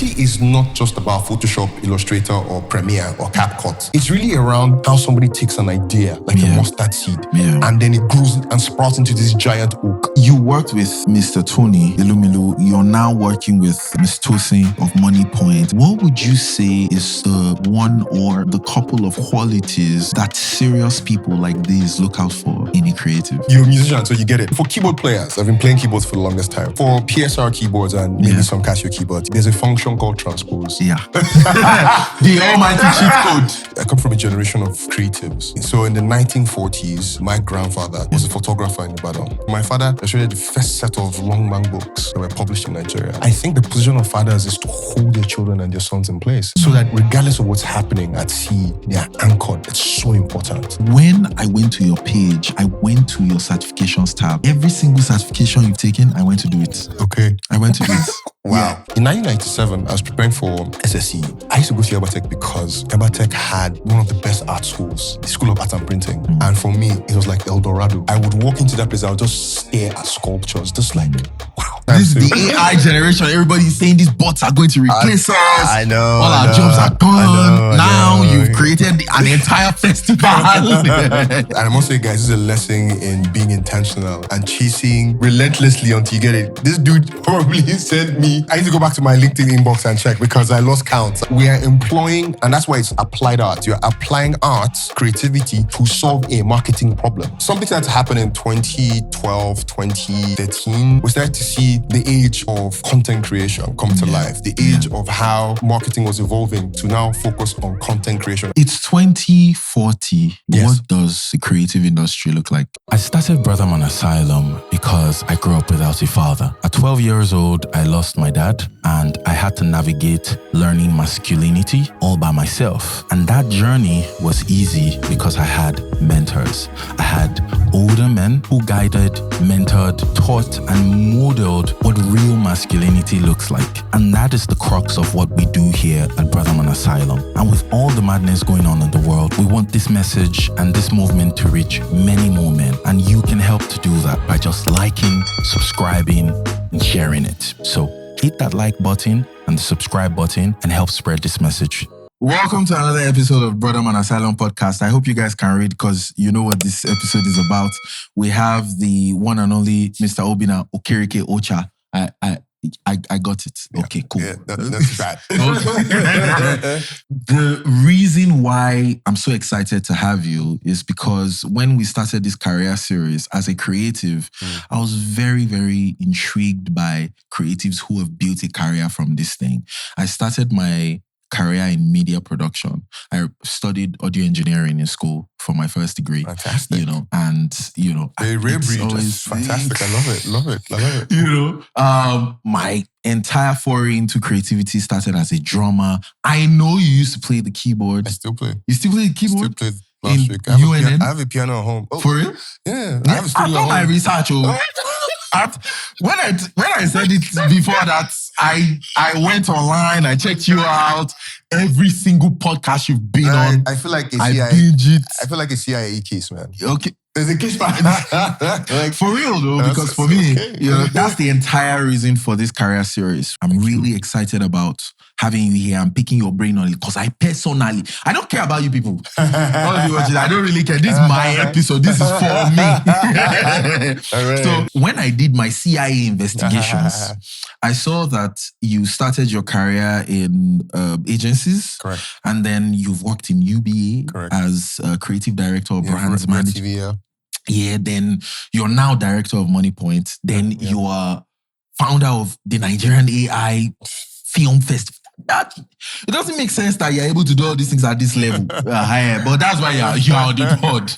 Creativity is not just about Photoshop, Illustrator, or Premiere, or CapCut. It's really around how somebody takes an idea, like a mustard seed, and then it grows and sprouts into this giant oak. You worked with Mr. Tony Elumelu. You're now working with Ms. Tosin of MONIEPOINT'S. What would you say is the one or the couple of qualities that serious people like these look out for in a creative? You're a musician, so you get it. For keyboard players, I've been playing keyboards for the longest time. For PSR keyboards and maybe some Casio keyboards, there's a function called transpose. Yeah. The almighty cheat code. I come from a generation of creatives. So in the 1940s, my grandfather was a photographer in Ibadan. My father illustrated the first set of long man books that were published in Nigeria. I think the position of fathers is to hold their children and their sons in place so that regardless of what's happening at sea, they are anchored. It's so important. When I went to your page, I went to your certifications tab. Every single certification you've taken, I went to do it. Okay. I went to do it. Wow. Yeah. In 1997, I was preparing for SSE. I used to go to Ebatech because Ebatech had one of the best art schools, the School of Art and Printing. And for me, it was like El Dorado. I would walk into that place, I would just stare at sculptures, just like, wow. This is the AI generation. Everybody's saying these bots are going to replace us. I know. All our jobs are gone. Now you've created an entire festival. And I must say, guys, this is a lesson in being intentional and chasing relentlessly until you get it. This dude probably sent me, I need to go back to my LinkedIn inbox and check because I lost count. We are employing, and that's why it's applied art. You're applying art, creativity to solve a marketing problem. Something that's happened in 2012, 2013, we started to see the age of content creation come to life. The age of how marketing was evolving to now focus on content creation. It's 2040. Yes. What does the creative industry look like? I started Brodaman Asylum because I grew up without a father. At 12 years old, I lost my dad and I had to navigate learning masculinity all by myself. And that journey was easy because I had mentors. I had older men who guided, mentored, taught, and modeled what real masculinity looks like. And that is the crux of what we do here at Brodaman Asylum. And with all the madness going on in the world, we want this message and this movement to reach many more men. And you can help to do that by just liking, subscribing, and sharing it. So hit that like button and the subscribe button and help spread this message. Welcome to another episode of Brodaman Asylum podcast. I hope you guys can read because you know what this episode is about. We have the one and only Mr. Obinna Okerekeocha. I got it. Yeah. Okay, cool. Yeah, that's bad. The reason why I'm so excited to have you is because when we started this career series as a creative, I was very, very intrigued by creatives who have built a career from this thing. I started my career in media production. I studied audio engineering in school for my first degree. Fantastic. You know, and you know, the rare breed is fantastic. I love it. You know, my entire foray into creativity started as a drummer. I know you used to play the keyboard. I still play. You still play the keyboard? Still played last week. I have a piano at home. For real? Yeah. I have a studio at home. My research. When I said it before that, I went online, I checked you out. Every single podcast you've been on. I feel like a I CIA. binge it. I feel like a CIA case, man. Okay. There's a case behind like, for real though, because for me, you know, that's the entire reason for this career series. I'm really excited about having you here and picking your brain on it because I personally, I don't care about you people. All of you watching, I don't really care. This is my episode. This is for me. Right. So when I did my CIA investigations, I saw that you started your career in agencies. Correct. And then you've worked in UBA. Correct. As creative director of brands manager. REDTV, Yeah, then you're now director of MONIEPOINT'S. Then you are founder of the Nigerian AI Film Festival. It doesn't make sense that you're able to do all these things at this level. But that's why you're on the pod.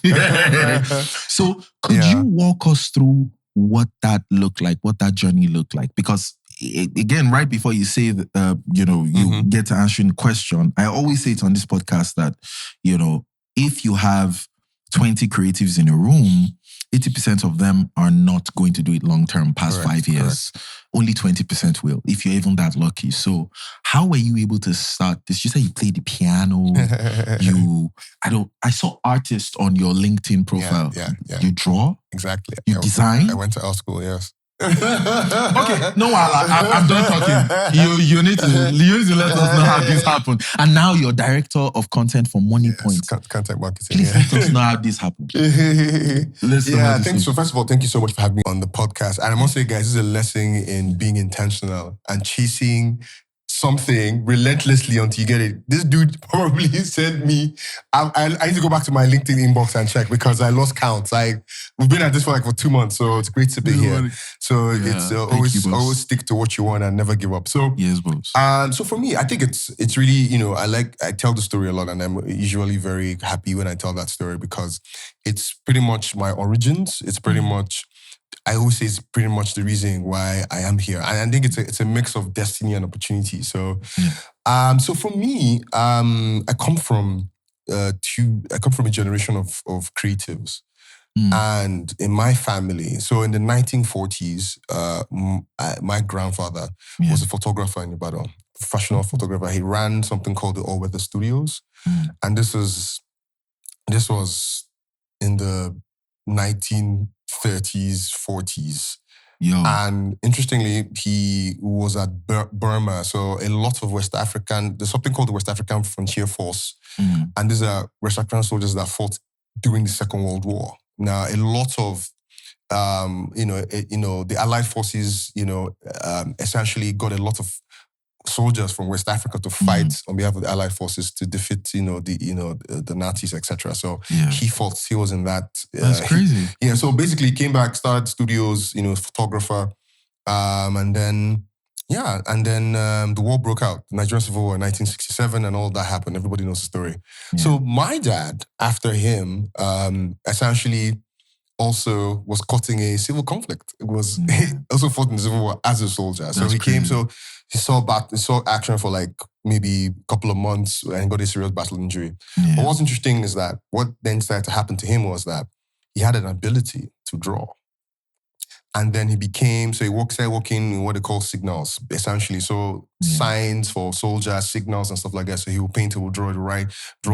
So could you walk us through what that looked like, what that journey looked like? Because again, right before you say, you get to answering the question, I always say it on this podcast that, you know, if you have 20 creatives in a room, 80% of them are not going to do it long-term past 5 years. Correct. Only 20% will, if you're even that lucky. So how were you able to start this? You said you played the piano. I saw artists on your LinkedIn profile. Yeah. You draw? Exactly. You design? I went to art school, yes. Okay, no, I'm done talking. You need to let us know how this happened. And now you're director of content for MONIEPOINT'S. Content marketing. Please let us know how this happened. Thanks. So first of all, thank you so much for having me on the podcast. And I must say, guys, this is a lesson in being intentional and chasing something relentlessly until you get it. This dude probably sent me, I need to go back to my LinkedIn inbox and check because I lost count. We've been at this for 2 months, so it's great to be here. So it's always stick to what you want and never give up. So yes, boss. So for me, I think it's really, I tell the story a lot, and I'm usually very happy when I tell that story because it's pretty much my origins. It's pretty much, I always say it's pretty much the reason why I am here. And I think it's a mix of destiny and opportunity. So, so for me, I come from a generation of creatives. And in my family, so in the 1940s, my grandfather was a photographer in Ibadan, professional photographer. He ran something called the All Weather Studios. And this was in the 1930s, 40s. And interestingly, he was at Burma. So a lot of there's something called the West African Frontier Force. And these are West African soldiers that fought during the Second World War. Now, a lot of, the Allied forces, essentially got a lot of soldiers from West Africa to fight on behalf of the Allied forces to defeat, the Nazis, etc. So he was in that. That's crazy. So basically he came back, started studios, photographer. And then the war broke out, the Nigerian Civil War in 1967, and all that happened. Everybody knows the story. So my dad, after him, essentially also was caught in a civil conflict. It was also fought in the Civil War as a soldier. So he came, he saw action for maybe a couple of months and got a serious battle injury. But what's interesting is that what then started to happen to him was that he had an ability to draw. And then he started working in what they call signals, essentially. So signs for soldiers, signals and stuff like that. So he would paint, he would draw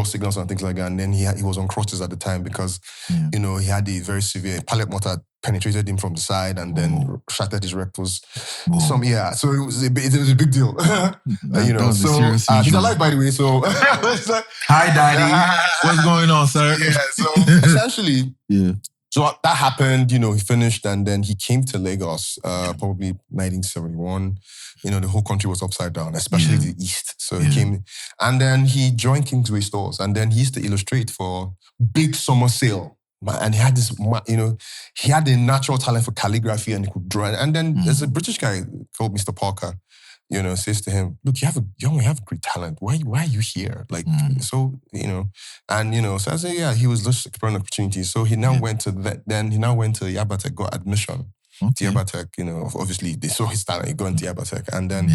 signals and things like that. And then he was on crutches at the time because, he had a very severe pallet mortar penetrated him from the side and then shattered his rectals. So it was a big deal. He's alive, by the way. So hi, Daddy. What's going on, sir? So essentially, so that happened, he finished and then he came to Lagos, probably 1971. The whole country was upside down, especially the East. So he came and then he joined Kingsway Stores and then he used to illustrate for big summer sale. And he had this, he had a natural talent for calligraphy and he could draw. And then there's a British guy called Mr. Parker, says to him, look, you have a great talent. Why are you here? So I say, he was just exploring opportunities. So he now went to Yabatech, got admission to Yabatech, obviously they saw his talent, he got into Yabatech. And then,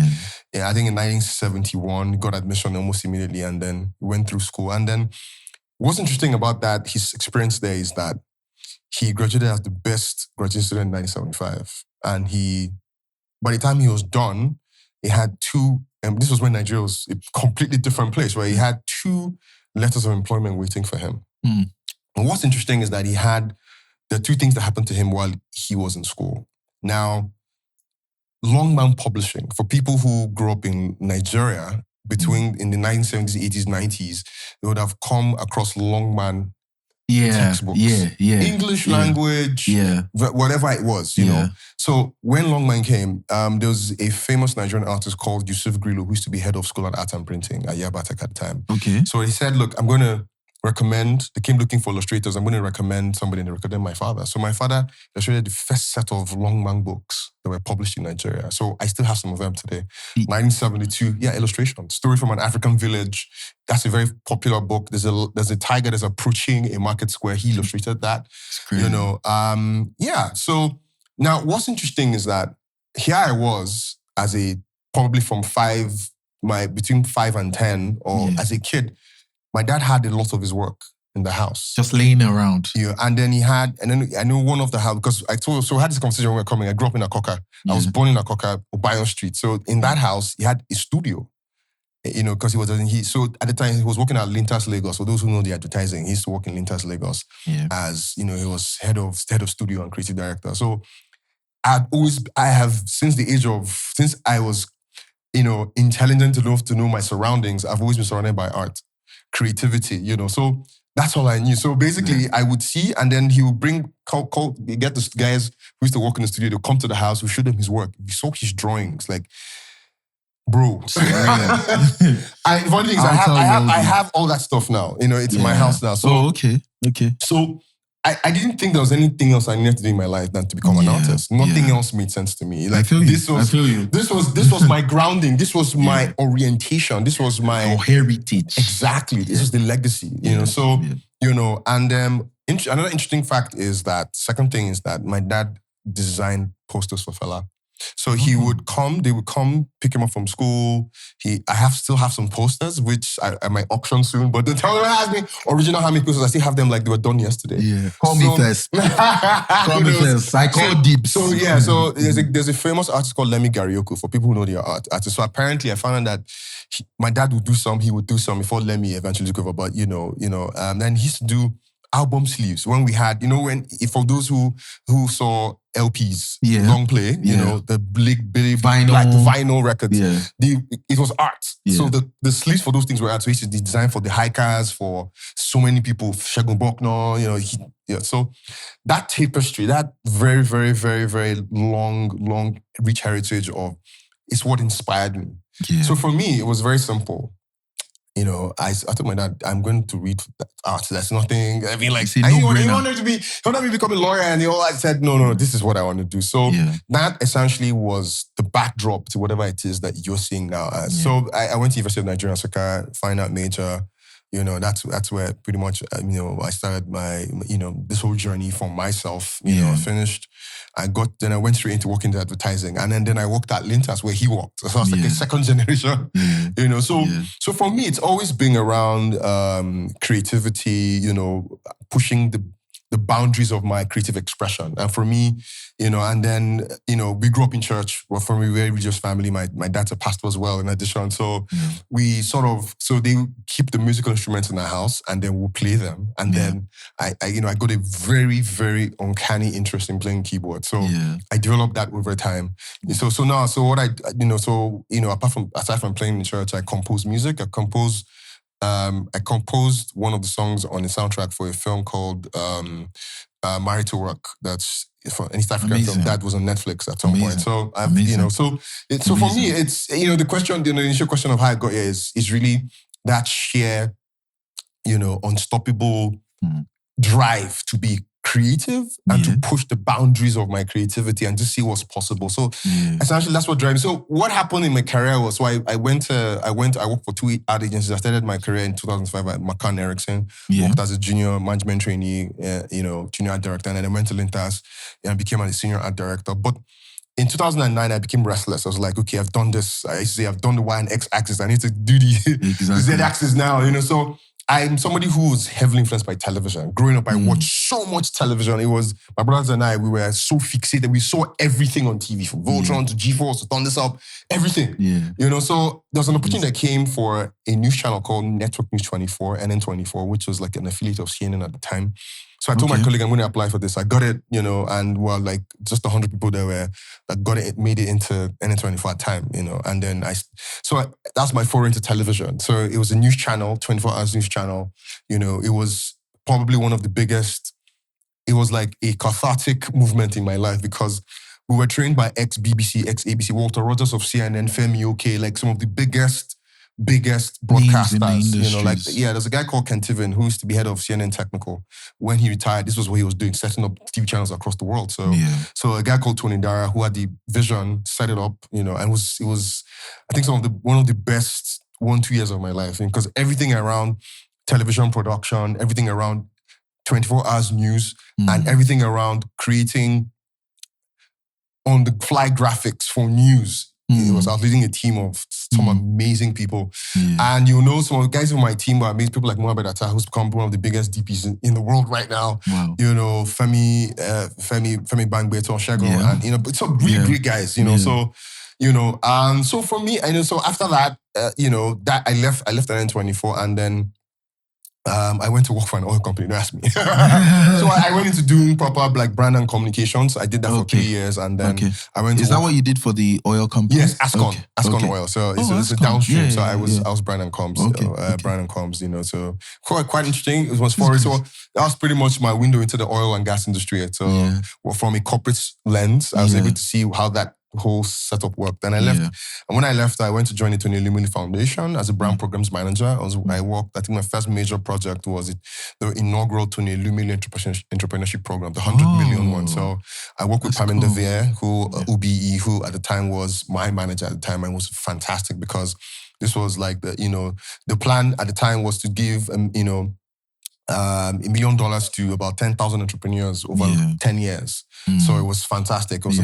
I think in 1971, he got admission almost immediately and then went through school. And then what's interesting about that, his experience there is that he graduated as the best graduate student in 1975. And by the time he was done, he had two, and this was when Nigeria was a completely different place, where he had 2 letters of employment waiting for him. And what's interesting is that the 2 things that happened to him while he was in school. Now, Longman Publishing, for people who grew up in Nigeria, in the 1970s, 80s, 90s, they would have come across Longman textbooks. English language, whatever it was, you know. So when Longman came, there was a famous Nigerian artist called Yusuf Grillo, who used to be head of school at art and printing at Yabatech at the time. So he said, look, I'm going to recommend, they came looking for illustrators, I'm going to recommend somebody, and they recommended my father. So my father illustrated the first set of Longman books that were published in Nigeria. So I still have some of them today. 1972, illustration. Story from an African village. That's a very popular book. There's a tiger that's approaching a market square. He illustrated that. So now what's interesting is that here I was probably from between 5 and 10, or as a kid, my dad had a lot of his work in the house. Just laying around. And then I know one of the house, because I had this conversation when we were coming. I grew up in Akoka. I was born in Akoka, Obayon Street. So in that house, he had a studio, because so at the time he was working at Lintas Lagos. For those who know the advertising, he used to work in Lintas Lagos as, he was head of studio and creative director. So I have since I was, intelligent enough to know my surroundings, I've always been surrounded by art, creativity, so that's all I knew. So basically I would see, and then he would get the guys who used to work in the studio, they'll come to the house, we show them his work. We saw his drawings, like, bro. Funny thing is, I have all that stuff now. It's in my house now. So okay. So I didn't think there was anything else I needed to do in my life than to become an artist. Nothing else made sense to me. Like, this was my grounding. This was my orientation. This was my heritage. Exactly. This is the legacy. And another interesting fact is that, second thing is that my dad designed posters for Fela. So they would come pick him up from school. I still have some posters, which I might auction soon. But don't ask me original how many posters. I still have them like they were done yesterday. Yeah, call me first. Call me first. I call dibs. So yeah, so there's a famous artist called Lemi Garioku, for people who know the artist. So apparently I found out that my dad would do some, he would do some before Lemi eventually took over. But then he used to do album sleeves when we had, for those who saw LPs, long play, the big vinyl records. Yeah. It was art. Yeah. So the sleeves for those things were art. So he used to design for the hikers, for so many people, Shegun Bokno, So that tapestry, that very, very, very, very long, rich heritage is what inspired me. Yeah. So for me, it was very simple. I told my dad, I'm going to read art. That's nothing. I mean, like, he wanted me to become a lawyer, and I said, no, this is what I want to do. So that essentially was the backdrop to whatever it is that you're seeing now. So I went to University of Nigeria, Nsukka, fine art major. That's where pretty much, I started my, this whole journey for myself. I finished. Then I went straight into working in advertising. And then I worked at Lintas where he worked. So I was like a second generation, So for me, it's always been around creativity, pushing the boundaries of my creative expression. And for me, and then, we grew up in church. We're from a very religious family. My dad's a pastor as well, in addition. So we so they keep the musical instruments in the house, and then we'll play them. And then I got a very, very uncanny interest in playing keyboard. So I developed that over time. So what aside from playing in church, I compose music. I composed one of the songs on the soundtrack for a film called Married to Work. That's for an East African film that was on Netflix at some point. So so for me, it's the initial question of how I got here is really that sheer, unstoppable drive to be creative and to push the boundaries of my creativity and to see what's possible. So essentially that's what drives me. So what happened in my career was, I worked for 2 ad agencies. I started my career in 2005 at McCann Erickson, worked as a junior management trainee, junior art director, and then I went to Lintas and I became a senior art director. But in 2009, I became restless. I was like, okay, I've done this. I used to say, I've done the Y and X axis. I need to do the Z axis now, So I'm somebody who's heavily influenced by television. Growing up, I watched so much television. It was, my brothers and I, we were so fixated. We saw everything on TV, from Voltron to G-Force to Thunder Up, everything. So there was an opportunity that came for a news channel called Network News 24, NN24, which was like an affiliate of CNN at the time. So I told my colleague, I'm going to apply for this. I got it, and like just 100 people that got it, made it into NN24 at the time, and then that's my foray into television. So it was a news channel, 24 hours news channel. It was probably one of the biggest, it was like a cathartic movement in my life because we were trained by ex-BBC, ex-ABC, Walter Rogers of CNN, Femi Oke, like some of the biggest broadcasters, there's a guy called Ken Tiven who used to be head of CNN Technical. When he retired, this was what he was doing, setting up TV channels across the world. So a guy called Tony Dara who had the vision, set it up, and it was I think one of the best 1-2 years of my life, because everything around television production, everything around 24 hours news, and everything around creating on the fly graphics for news. I was leading a team of some amazing people. And some of the guys on my team were amazing people like Mohamed Atta, who's become one of the biggest DPs in the world right now. Wow. Femi Bangbeto, Shegun, and some really great guys, So, so for me, so after that, that I left NN24, and then I went to work for an oil company. Don't ask me. So I went into doing proper like brand and communications. I did that for 3 years, and then I went. Is that what you did for the oil company? Yes, Ascon Oil. So it's a downstream. So I was brand and comms, brand and comms. You know, so quite interesting. It was for so that was pretty much my window into the oil and gas industry. So from a corporate lens, I was able to see how that whole setup worked. And I left. And when I left, I went to join the Elumelu Foundation as a brand programs manager. I worked, I think my first major project was the inaugural Elumelu entrepreneurship program, the 100 million one. So I worked with Paminda Vier, who UBE, who at the time was my manager at the time, and was fantastic because this was like the plan at the time was to give $1 million to about 10,000 entrepreneurs over 10 years. So it was fantastic. It was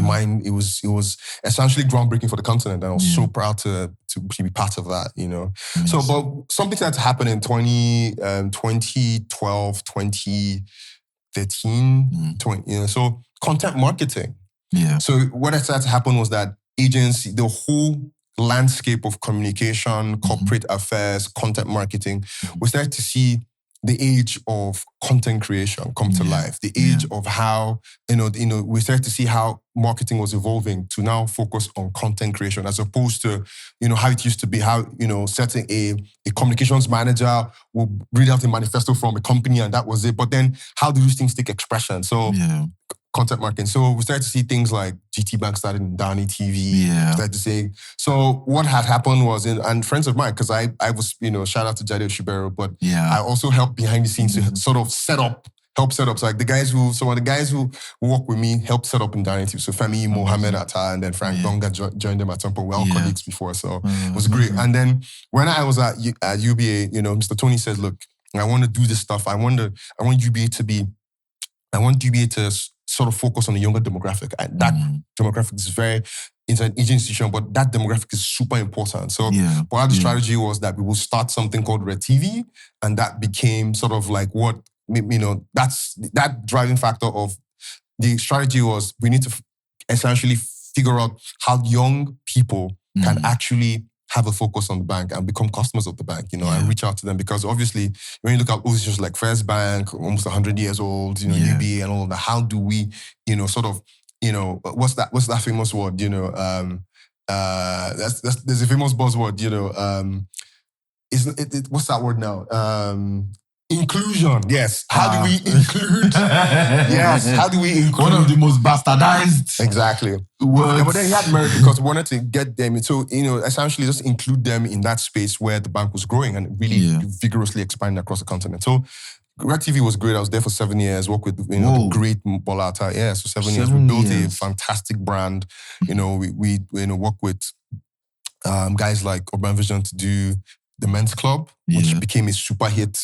it was essentially groundbreaking for the continent, and I was so proud to be part of that, you know. So, but something that happened in 2012, 2013, so content marketing. So what started to happen was that agency, the whole landscape of communication, corporate affairs, content marketing, we started to see the age of content creation come to life. The age of how, we started to see how marketing was evolving to now focus on content creation as opposed to, how it used to be, how, setting a communications manager will read out a manifesto from a company and that was it. But then how do these things take expression? So content marketing. So we started to see things like GT Bank started in Dani TV. Started to say, so what had happened was, and friends of mine, because I was, shout out to Jade Shibero, but I also helped behind the scenes to sort of help set up. So like some of the guys who work with me helped set up in Dani TV. So Femi, Mohammed Atta, and then Frank Donga joined them at some point. We're all colleagues before, so it was great. And then when I was at UBA, Mr. Tony says, look, I want to do this stuff. I want UBA to sort of focus on the younger demographic. And that demographic is it's an aging institution, but that demographic is super important. So part of the strategy was that we will start something called REDTV, and that became sort of like what, that's that driving factor of the strategy was we need to essentially figure out how young people can actually have a focus on the bank and become customers of the bank, and reach out to them. Because obviously, when you look at organizations like First Bank, almost 100 years old, UBA and all of that, how do we, what's that famous word, there's a famous buzzword, what's that word now? Inclusion, yes. How do we include? Yes, how do we include? One of the most bastardized. Exactly. Words. But then he had merit because we wanted to get them, so, essentially just include them in that space where the bank was growing and really vigorously expanding across the continent. So REDTV was great. I was there for 7 years, worked with, the great Bolata. Yeah, so 7 years. We built a fantastic brand. We work with guys like Urban Vision to do the men's club, which became a super hit.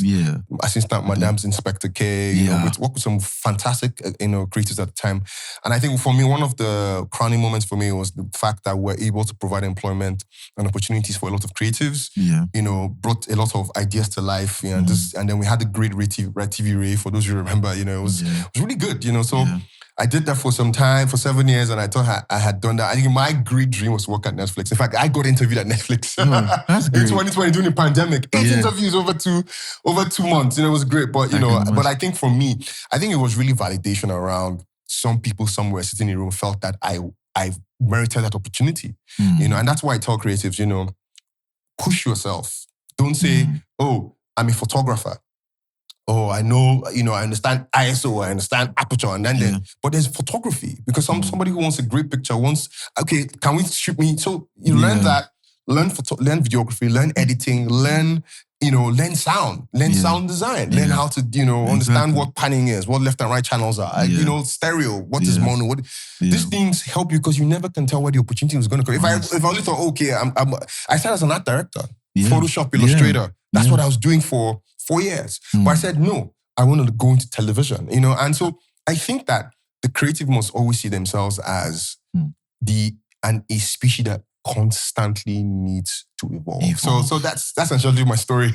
Assistant Madame's Inspector K. We worked with some fantastic, creators at the time. And I think for me, one of the crowning moments for me was the fact that we're able to provide employment and opportunities for a lot of creatives. Brought a lot of ideas to life. And then we had the great REDTV Ray, for those who remember. It was really good. So. I did that for some time, for 7 years, and I thought I had done that. I think my great dream was to work at Netflix. In fact, I got interviewed at Netflix that's great. in 2020 during the pandemic. 8 interviews over 2 months. It was great. But but I think for me, I think it was really validation around some people somewhere sitting in a room felt that I merited that opportunity. And that's why I tell creatives, push yourself. Don't say, oh, I'm a photographer. Oh, I know, I understand ISO, I understand aperture, and then but there's photography, because somebody who wants a great picture wants, okay, can we shoot me? So you learn that, learn videography, learn editing, learn sound, sound design, learn how to, understand what panning is, what left and right channels are, stereo, what is mono, these things help you because you never can tell where the opportunity was going to come. If I only thought, okay, I started as an art director, Photoshop, Illustrator, that's what I was doing for 4 years. But I said, no, I wanted to go into television, and so I think that the creative must always see themselves as a species that constantly needs to evolve. So that's essentially my story.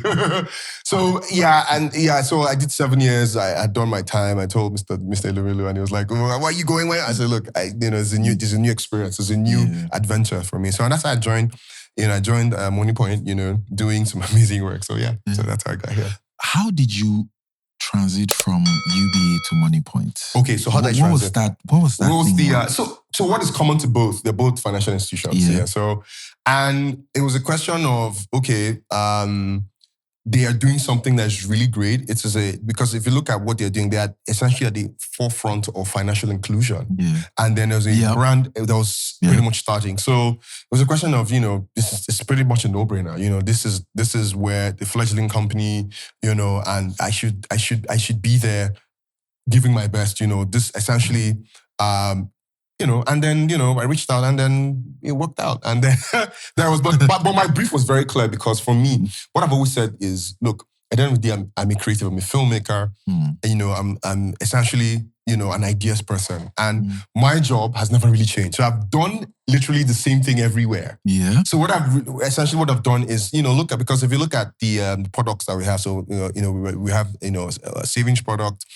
So I did 7 years. I had done my time. I told Mr. Elumelu, and he was like, oh, why are you going where? I said, look, there's a new experience, there's a new adventure for me. So that's how I joined. I joined MONIEPOINT, doing some amazing work. So so that's how I got here. how did you transit from UBA to MONIEPOINT'S? Okay, so how did I What was transit? that? What was that? What was thing the like? so what is common to both? They're both financial institutions. Yeah. Yeah. So, and it was a question of, okay, they are doing something that's really great. Because if you look at what they're doing, they are essentially at the forefront of financial inclusion. Yeah. And then there's a brand that was pretty much starting. So it was a question of, it's pretty much a no-brainer. This is where the fledgling company, and I should be there giving my best. This essentially, and then, I reached out and then it worked out. And then but my brief was very clear, because for me, what I've always said is, look, at the end of the day, I'm a creative, I'm a filmmaker, and, I'm essentially, an ideas person. And my job has never really changed. So I've done literally the same thing everywhere. Yeah. So what I've done is, because if you look at the products that we have, so, we have, a savings product,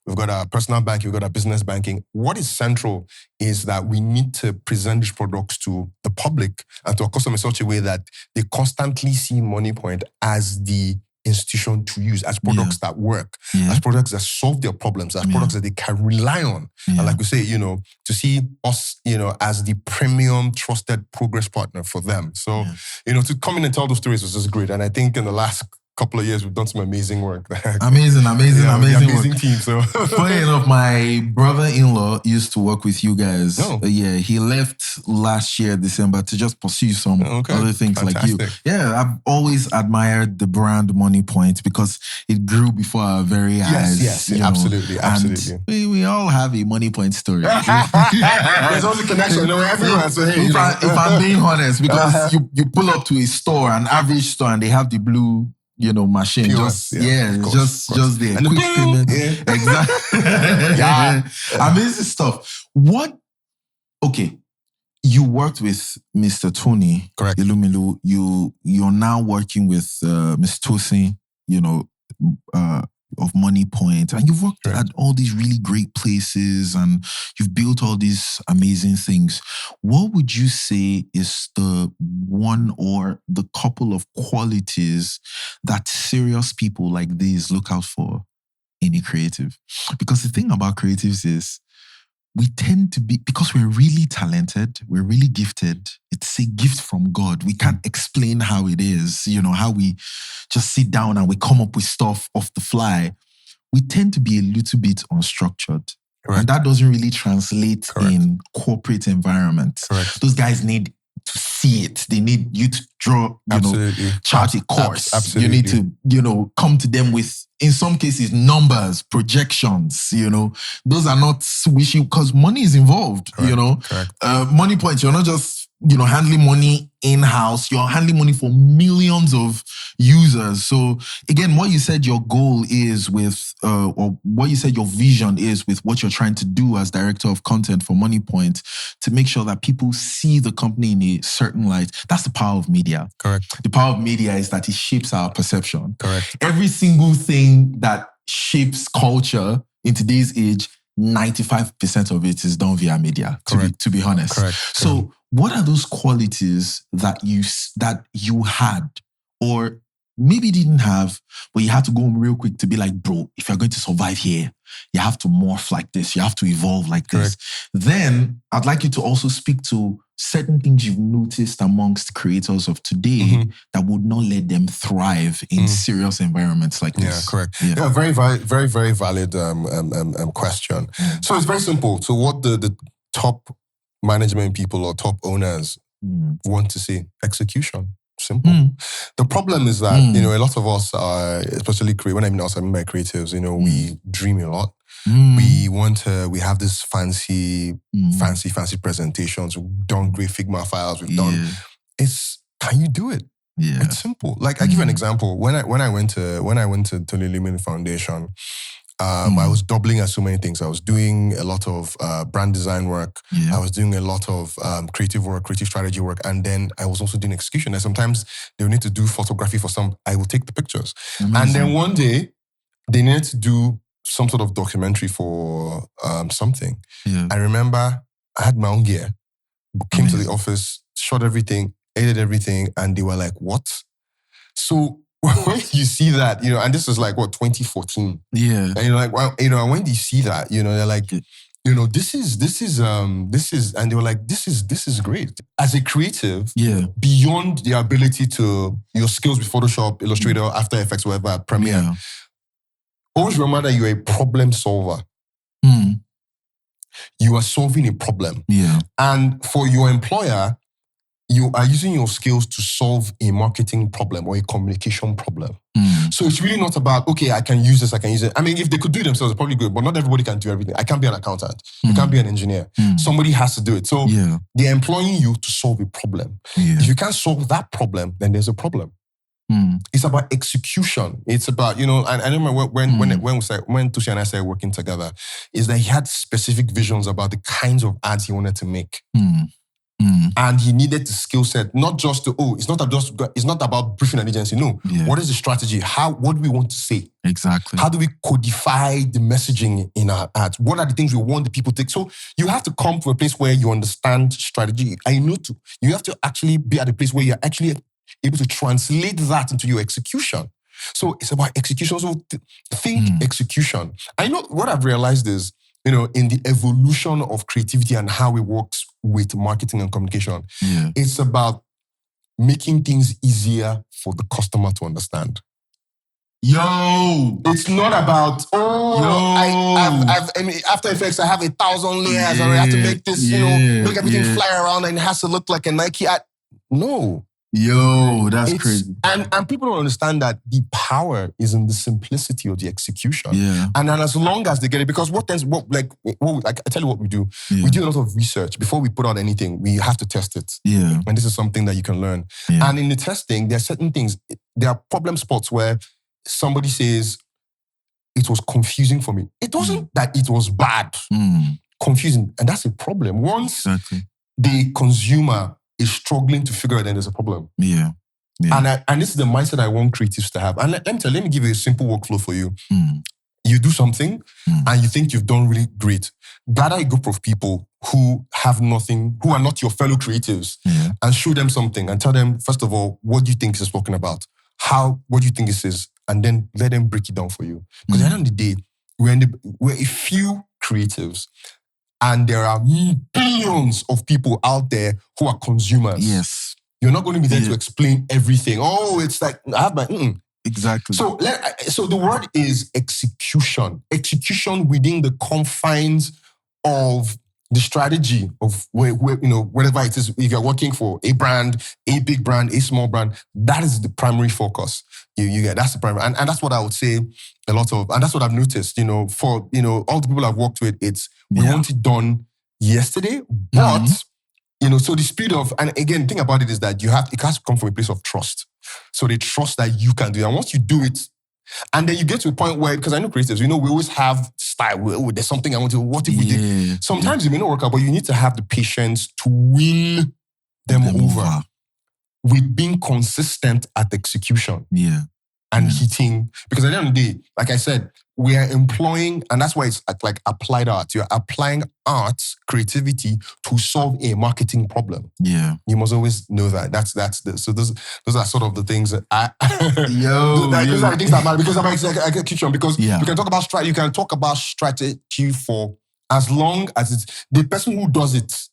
we've got our personal banking, we've got our business banking. What is central is that we need to present these products to the public and to our customers in such a way that they constantly see MONIEPOINT as the institution to use, as products that work, as products that solve their problems, as products that they can rely on. And like we say, to see us, as the premium trusted progress partner for them. So, to come in and tell those stories was just great. And I think in the last couple of years, we've done some amazing work. Amazing amazing team. So funny enough, my brother-in-law used to work with you guys. Oh. Yeah, he left last year, December, to just pursue some other things like you. Yeah, I've always admired the brand MONIEPOINT because it grew before our very eyes. Yes, absolutely. And we all have a MONIEPOINT story. There's also a connection everywhere. So hey, if I'm being honest, because you pull up to a store, an average store, and they have the blue machine. POS, just the and quick payment. Exactly. Amazing stuff. Okay, you worked with Mr. Tony. Correct. Elumelu. You're now working with Ms. Tosin, of MONIEPOINT, and you've worked at all these really great places and you've built all these amazing things. What would you say is the one or the couple of qualities that serious people like these look out for in a creative? Because the thing about creatives is we tend to be, because we're really talented, we're really gifted. It's a gift from God. We can't explain how it is, how we just sit down and we come up with stuff off the fly. We tend to be a little bit unstructured. Correct. And that doesn't really translate in corporate environments. Correct. Those guys need to see it. They need you to draw, chart a course. Absolutely. You need to, come to them with, in some cases, numbers, projections, Those are not wishy, because money is involved, Correct. MONIEPOINT, you're not just, handling money in-house, you're handling money for millions of users. So again, what you said your goal is with, or what you said your vision is with what you're trying to do as director of content for MONIEPOINT, to make sure that people see the company in a certain light. That's the power of media. Correct. The power of media is that it shapes our perception. Correct. Every single thing that shapes culture in today's age, 95% of it is done via media, to be honest. Correct. So what are those qualities that you had, or maybe didn't have, but you had to go real quick to be like, bro, if you're going to survive here, you have to morph like this, you have to evolve like this. Then I'd like you to also speak to certain things you've noticed amongst creators of today that would not let them thrive in serious environments like this. Yeah, correct. Yeah, very, very, very valid question. So it's very simple. So what the top management people or top owners want to see? Execution. Simple. The problem is that, a lot of us are, especially when I mean us, I mean by creatives, we dream a lot. We have this fancy presentations. We've done great Figma files. We've done, can you do it? Yeah. It's simple. Like I give you an example. When I went to Elumelu Foundation, I was doubling at so many things. I was doing a lot of brand design work. I was doing a lot of creative work, creative strategy work. And then I was also doing execution. And sometimes they would need to do photography for some. I will take the pictures. Amazing. And then one day, they needed to do some sort of documentary for something. Yeah. I remember I had my own gear, came to the office, shot everything, edited everything. And they were like, what? So when you see that, and this is like, 2014. Yeah. And you're like, well, when you see that, they're like, this is, and they were like, this is great. As a creative, beyond the ability to, your skills with Photoshop, Illustrator, After Effects, whatever, Premiere, always remember that you're a problem solver. You are solving a problem. Yeah. And for your employer, you are using your skills to solve a marketing problem or a communication problem. So it's really not about, okay, I can use this, I can use it. I mean, if they could do it themselves, it's probably good, but not everybody can do everything. I can't be an accountant. You can't be an engineer. Somebody has to do it. So they're employing you to solve a problem. If you can't solve that problem, then there's a problem. It's about execution. It's about, and I remember when Tusi and I started working together, is that he had specific visions about the kinds of ads he wanted to make. And he needed the skill set, not just to, it's not about briefing an agency. No. What is the strategy? What do we want to say? Exactly. How do we codify the messaging in our ads? What are the things we want the people to take? So you have to come to a place where you understand strategy. You have to actually be at a place where you're actually able to translate that into your execution. So it's about execution. So think execution. I know what I've realized is, in the evolution of creativity and how it works with marketing and communication, it's about making things easier for the customer to understand. It's not about, After Effects, I have 1,000 layers and I have to make this, make everything fly around and it has to look like a Nike ad. No. That's crazy. And people don't understand that the power is in the simplicity of the execution. And then as long as they get it, because I tell you what we do. We do a lot of research. Before we put out anything, we have to test it. And this is something that you can learn. And in the testing, there are certain things, there are problem spots where somebody says, it was confusing for me. It wasn't that it was bad. Confusing. And that's a problem. Once the consumer is struggling to figure out that there's a problem. And this is the mindset I want creatives to have. And let me give you a simple workflow for you. You do something and you think you've done really great. Gather a group of people who have nothing, who are not your fellow creatives, and show them something and tell them, first of all, what do you think this is talking about? What do you think this is? And then let them break it down for you. Because at the end of the day, we're a few creatives. And there are billions of people out there who are consumers. You're not going to be there to explain everything. It's like, I have my... Exactly. So the word is execution. Execution within the confines of the strategy of whatever it is. If you're working for a brand, a big brand, a small brand, that is the primary focus. You get, that's the primary. And that's what I would say a lot of, and that's what I've noticed, for, all the people I've worked with, we want it done yesterday, but, so the speed of, and again, the thing about it is that it has to come from a place of trust. So they trust that you can do it. And once you do it, and then you get to a point where, because I know creatives, we always have style. There's something I want to, what if we did? Sometimes it may not work out, but you need to have the patience to win them over with being consistent at execution. And hitting, because at the end of the day, like I said, we are employing, and that's why it's like applied art. You're applying art, creativity to solve a marketing problem. You must always know that. So those are sort of the things that those are the things that matter, because about execution. Because you can talk about strategy. You can talk about strategy for as long as it's the person who does it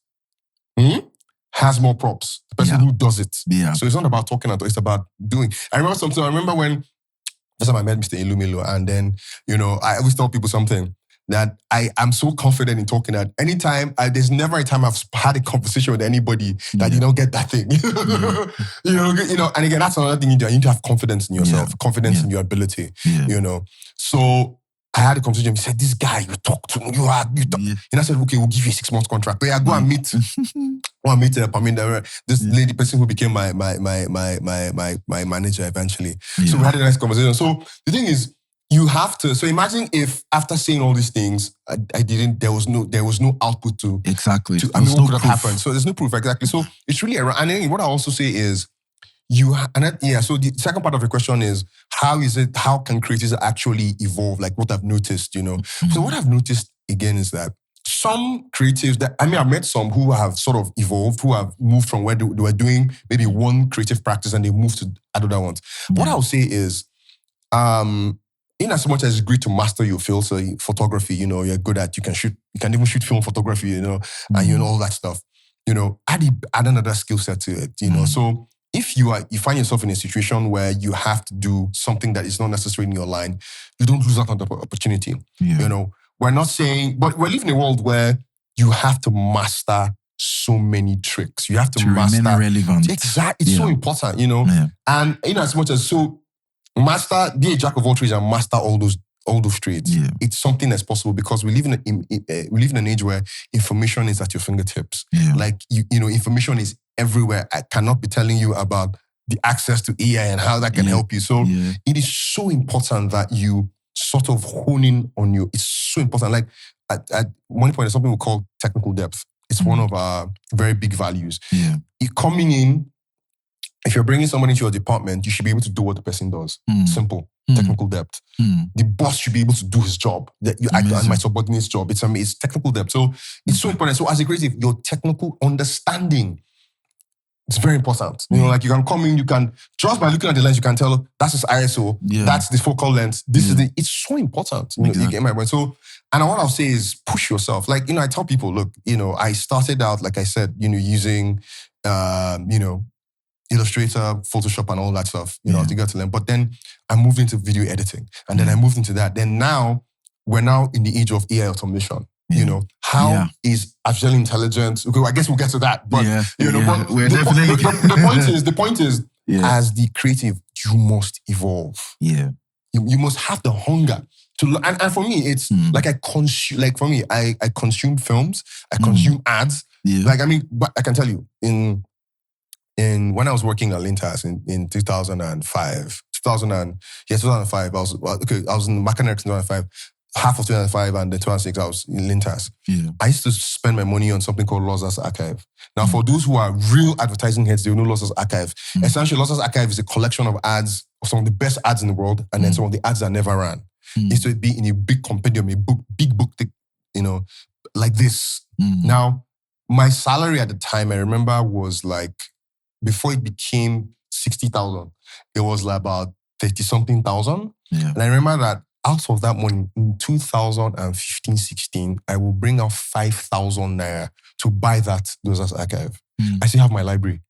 has more props. The person who does it. So it's not about talking, it's about doing. I remember when first time I met Mr. Elumelu, and then, I always tell people something, that I am so confident in talking that anytime, there's never a time I've had a conversation with anybody that you don't get that thing. And again, that's another thing you do. You need to have confidence in yourself, confidence in your ability, So I had a conversation. He said, "This guy, you talk to, you talk." And I said, "Okay, we'll give you a 6-month contract. But go and meet. Go and meet this lady person who became my manager eventually." So we had a nice conversation. So the thing is, you have to. So imagine if after saying all these things, there was no output to exactly. What could have happened? So there's no proof exactly. So it's really around. And then what I also say is, so the second part of the question is, how can creatives actually evolve? Like what I've noticed, So what I've noticed again is that some creatives that, I've met some who have sort of evolved, who have moved from where they were doing maybe one creative practice and they moved to other ones. What I'll say is, in as much as it's great to master your field, so photography, you're good at, you can even shoot film photography, and all that stuff, add another skill set to it, So if you find yourself in a situation where you have to do something that is not necessarily in your line, you don't lose out on the opportunity. We're not saying, but we're living in a world where you have to master so many tricks. You have to master. Remain relevant. Exactly. It's so important, And as much as be a jack of all trades and master all those trades. Yeah. It's something that's possible because we live in an age where information is at your fingertips. Yeah. Like information is everywhere. I cannot be telling you about the access to AI and how that can help you. So it is so important that you sort of hone in on you. It's so important. Like at MONIEPOINT, there's something we call technical depth. It's one of our very big values. Yeah. Coming in, if you're bringing somebody into your department, you should be able to do what the person does. Simple. Technical depth. The boss should be able to do his job. And my subordinate's job. It's technical depth. So it's so important. So as a creative, your technical understanding, it's very important. Like you can come in, you can, just by looking at the lens, you can tell that's his ISO, that's the focal length, it's so important. You get my point. So, and what I'll say is push yourself. Like, I tell people, look, I started out, like I said, using, Illustrator, Photoshop and all that stuff, to get to learn. But then I moved into video editing and then I moved into that. Then we're now in the age of AI automation. How is artificial intelligence? Okay, well, I guess we'll get to that. But but we're definitely the point is, as the creative, you must evolve. Yeah. You must have the hunger to learn. And for me, it's like I consume films, I consume ads. Yeah. But I can tell you, when I was working at Lintas in 2005, I was in Mechanics in 2005, half of 2005 and then 2006 I was in Lintas. Yeah. I used to spend my money on something called Losas Archive. Now, for those who are real advertising heads, they will know Losas Archive. Essentially, Losas Archive is a collection of ads, of some of the best ads in the world, and then some of the ads that never ran. It used to be in a big compendium, big book, like this. Now, my salary at the time, I remember, was like, before it became 60,000, it was like about 30-something thousand. Yeah. And I remember that out of that money, in 2015-16, I will bring out 5,000 naira to buy those as archive. I still have my library.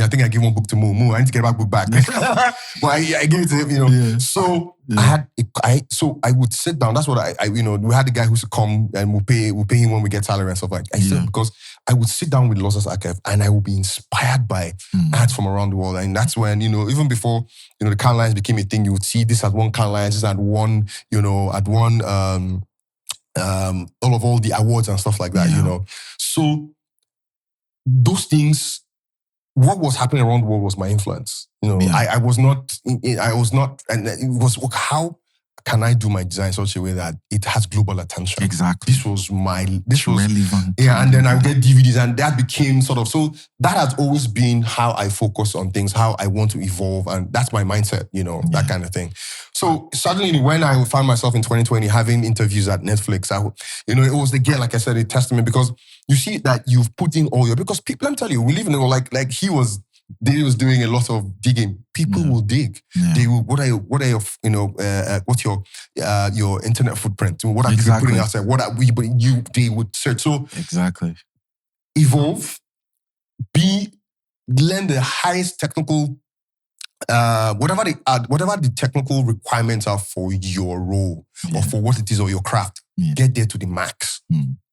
I think I gave one book to Mo. I need to get my book back. But I gave it to him, Yeah. So I would sit down. That's what we had the guy who used to come and we'll pay him when we get salary and stuff like that. Because I would sit down with Losas Archive and I would be inspired by ads from around the world. And that's when, even before, the Cannes Lions became a thing, you would see this at one Cannes Lions, this at one, all the awards and stuff like that, So those things, what was happening around the world was my influence. I was not, and it was, how can I do my design in such a way that it has global attention? Exactly. This was relevant. Yeah, and then I would get DVDs and that became so that has always been how I focus on things, how I want to evolve, and that's my mindset, that kind of thing. So suddenly when I found myself in 2020 having interviews at Netflix, it was again, like I said, a testament because you see that you've put in all because people, let me tell you, we live in like Dave was doing a lot of digging. People will dig. They will. What's your internet footprint? What are you putting outside? What are we? But they would search. So exactly, evolve. Learn the highest technical, whatever the technical requirements are for your role or for what it is or your craft. Get there to the max.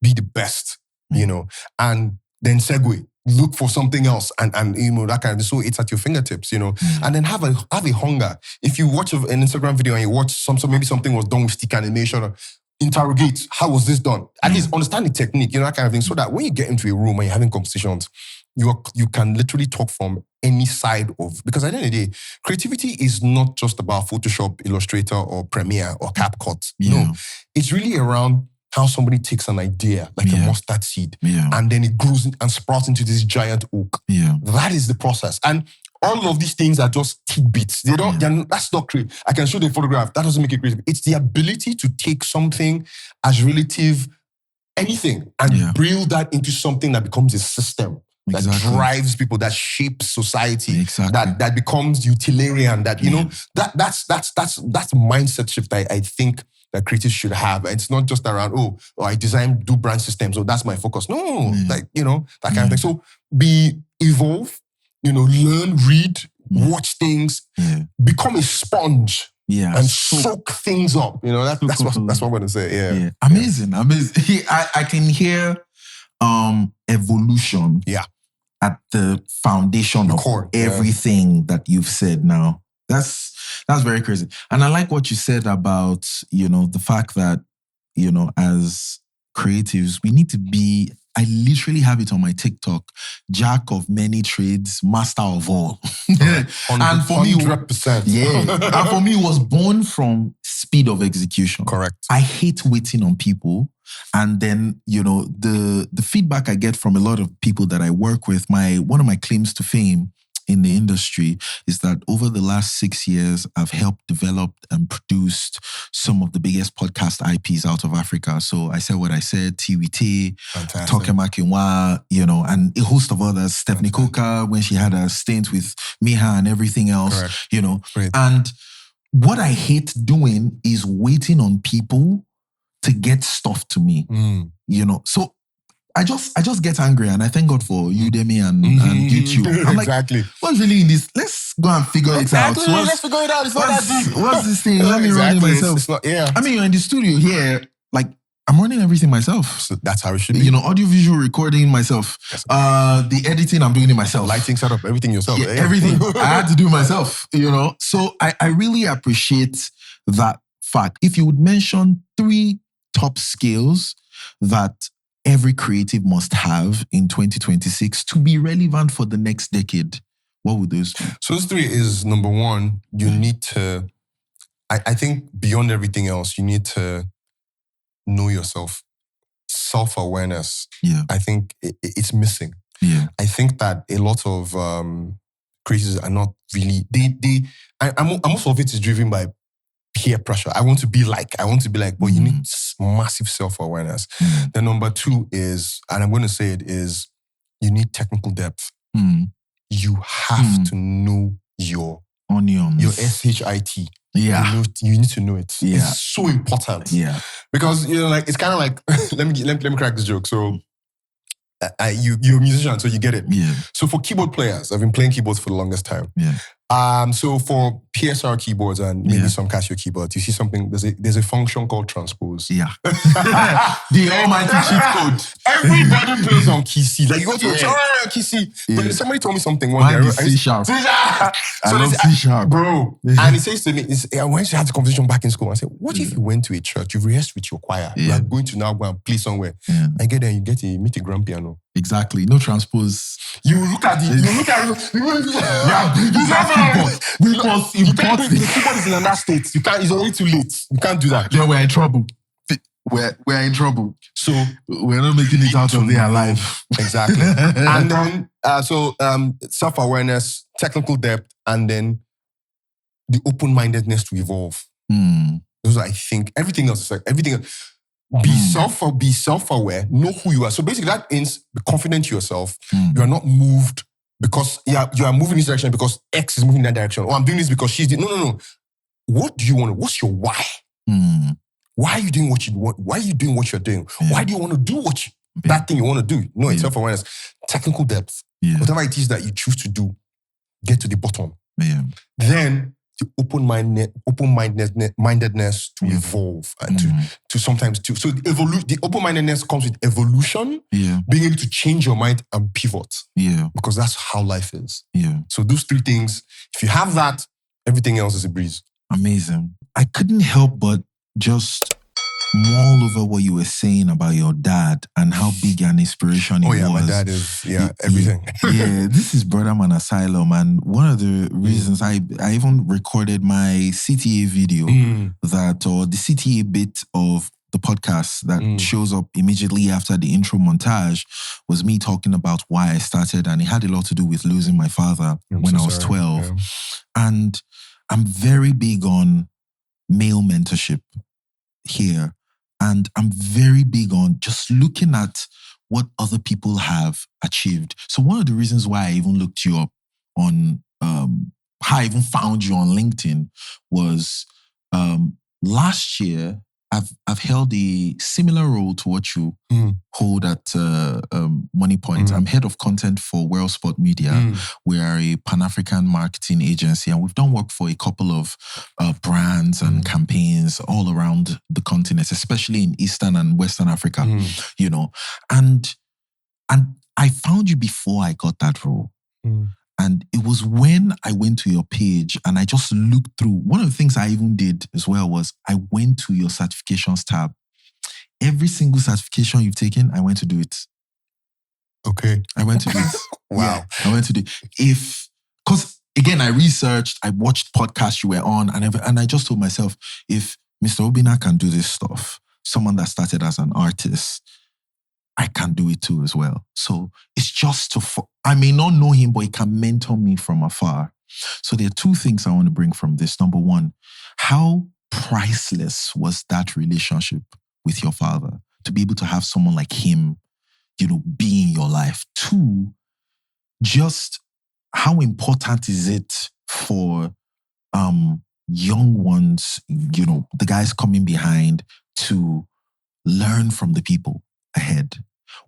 Be the best. And then segue. Look for something else and that kind of, so it's at your fingertips, and then have a hunger. If you watch an Instagram video and you watch maybe something was done with stick animation, interrogate, how was this done? At least understand the technique, that kind of thing, so that when you get into a room and you're having conversations, you can literally talk from any side of, because at the end of the day, creativity is not just about Photoshop, Illustrator, or Premiere, or CapCut. No, it's really around how somebody takes an idea, like a mustard seed, and then it grows and sprouts into this giant oak. That is the process. And all of these things are just tidbits. That's not creative. I can show the photograph. That doesn't make it creative. It's the ability to take something as relative anything and build that into something that becomes a system that drives people, that shapes society, that becomes utilitarian, that, you know, that's mindset shift I think that creatives should have. And it's not just around, I do brand systems, so that's my focus. No, like, you know, that kind of thing. So evolve, you know, learn, read, watch things, become a sponge. And soak things up. You know, that's what I'm going to say. Yeah. Amazing. I can hear evolution at the foundation of everything that you've said now. That's very crazy. And I like what you said about, you know, the fact that, you know, as creatives, we need to be, I literally have it on my TikTok, jack of many trades, master of all. And for me, 100%. And for me, it was born from speed of execution. Correct. I hate waiting on people. And then, you know, the feedback I get from a lot of people that I work with, one of my claims to fame in the industry is that over the last 6 years, I've helped develop and produced some of the biggest podcast IPs out of Africa. So I said what I said, TWT, Toke Makinwa, you know, and a host of others, Stephanie Coca, when she had a stint with Miha and everything else, you know. And what I hate doing is waiting on people to get stuff to me, you know. So I just get angry, and I thank God for Udemy and YouTube. I'm like, what's really in this? Let's go and figure it out. So let's figure it out. It's not that deep. What's this thing? Let me run it myself. It's not, I mean, you're in the studio here, like, I'm running everything myself. So that's how it should be. You know, audio-visual recording myself. The editing, I'm doing it myself. Lighting setup, everything yourself. Everything. I had to do myself, you know. So I really appreciate that fact. If you would mention 3 top skills that every creative must have in 2026 to be relevant for the next decade, what would those be? So those 3 is, number 1, you need to, I think beyond everything else, you need to know yourself. Self-awareness. I think it's missing. I think that a lot of creators are not really, most of it is driven by peer pressure. I want to be like, but you need massive self-awareness. Then number 2 is, and I'm going to say it, is you need technical depth. You have to know your onions, your SHIT. Yeah. You need to know it. It's so important. Because, you know, like, it's kind of like, let me crack this joke. So you're a musician, so you get it. So for keyboard players, I've been playing keyboards for the longest time. So for PSR keyboards and maybe some Casio keyboards, you see something, there's a function called transpose. The almighty cheat code. Everybody plays on key C. Like, you go to key C. But somebody told me something one day. C sharp. I love C sharp. Bro. And he says to me, I went to have the conversation back in school. I said, what if you went to a church, you've rehearsed with your choir, you are going to now go and play somewhere. I get there, you meet a grand piano. Exactly. No transpose. You look at it. The keyboard is in another state. It's already too late. You can't do that. Yeah, we're in trouble. We're in trouble. So we're not making it out of there alive. Exactly. And then, self-awareness, technical depth, and then the open-mindedness to evolve. Those are, I think, everything else is like, everything else. Be self-aware, know who you are. So basically that means be confident in yourself. You are not moved because you are moving in this direction because X is moving in that direction. Or I'm doing this because she's doing... No. What do you want? What's your why? Why are you doing what you want? Why are you doing what you're doing? Why do you want to do that thing you want to do? No, it's self-awareness. Technical depth. Whatever it is that you choose to do, get to the bottom. Then the open-mindedness to evolve and to sometimes to... So the open-mindedness comes with evolution, being able to change your mind and pivot. Because that's how life is. So those 3 things, if you have that, everything else is a breeze. Amazing. I couldn't help but just mull over what you were saying about your dad and how big an inspiration he was. My dad is, everything. This is Brodaman Asylum, and one of the reasons I even recorded my CTA video or the CTA bit of the podcast that shows up immediately after the intro montage was me talking about why I started, and it had a lot to do with losing my father when I was 12. And I'm very big on male mentorship here. And I'm very big on just looking at what other people have achieved. So one of the reasons why I even looked you up on, how I even found you on LinkedIn was last year, I've held a similar role to what you hold at MONIEPOINT'S. I'm head of content for WellSpot Media. We are a Pan-African marketing agency, and we've done work for a couple of brands and campaigns all around the continent, especially in Eastern and Western Africa, you know. And I found you before I got that role. And it was when I went to your page and I just looked through. One of the things I even did as well was I went to your certifications tab. Every single certification you've taken, I went to do it. Okay. I went to do it. Wow. Yeah, I went to do it. Because again, I researched, I watched podcasts you were on, and I just told myself, if Mr. Obinna can do this stuff, someone that started as an artist, I can do it too as well. So it's just I may not know him, but he can mentor me from afar. So there are two things I want to bring from this. Number one, how priceless was that relationship with your father to be able to have someone like him, you know, be in your life? Two, just how important is it for young ones, you know, the guys coming behind, to learn from the people ahead?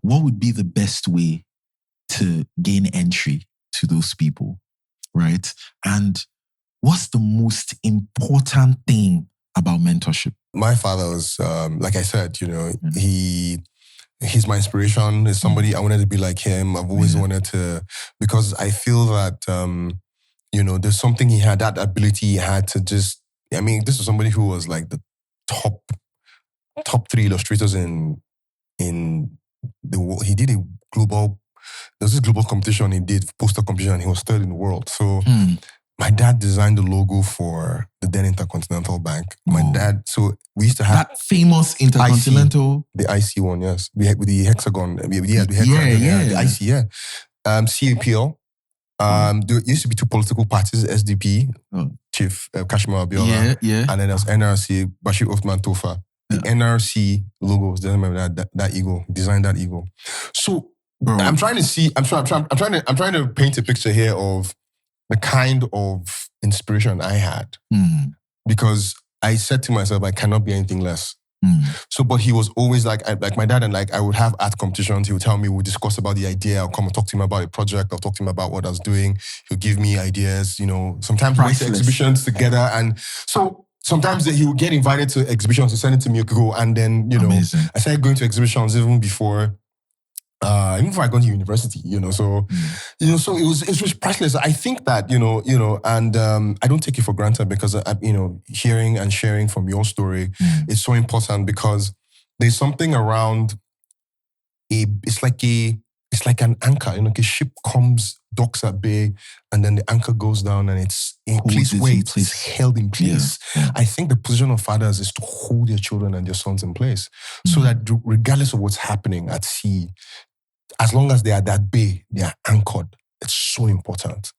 What would be the best way to gain entry to those people, right? And what's the most important thing about mentorship? My father was, like I said, you know, he's my inspiration. He's somebody I wanted to be like him. I've always wanted to, because I feel that, you know, there's something he had, that ability he had to just, I mean, this was somebody who was like the top 3 illustrators in the world. He did a global, there's this global competition he did, poster competition, and he was 3rd in the world. So my dad designed the logo for the then Intercontinental Bank. My dad, so we used to have that famous Intercontinental, the IC one, yes, with the hexagon. The IC, CAPL. There used to be 2 political parties, SDP, Chief Kashmir Abiola, and then there's NRC, Bashir Othman Tofa. The NRC logo was designed by that ego, designed that ego. So I'm trying to paint a picture here of the kind of inspiration I had, because I said to myself, I cannot be anything less. So, but he was always like my dad, and like I would have art competitions. He would tell me, we'll discuss about the idea. I'll come and talk to him about a project. I'll talk to him about what I was doing. He'll give me ideas, you know, sometimes we went to exhibitions together. And so sometimes he would get invited to exhibitions, he send it to me, I could go. And then, you know, I started going to exhibitions even before I got to university, you know, so, you know, so it was priceless. I think that, you know, and I don't take it for granted, because, you know, hearing and sharing from your story is so important, because there's something around it's like an anchor, you know, a ship comes, docks at bay, and then the anchor goes down and it's in place where it's held in place. I think the position of fathers is to hold their children and their sons in place, so that regardless of what's happening at sea, as long as they are at that bay, they are anchored. It's so important,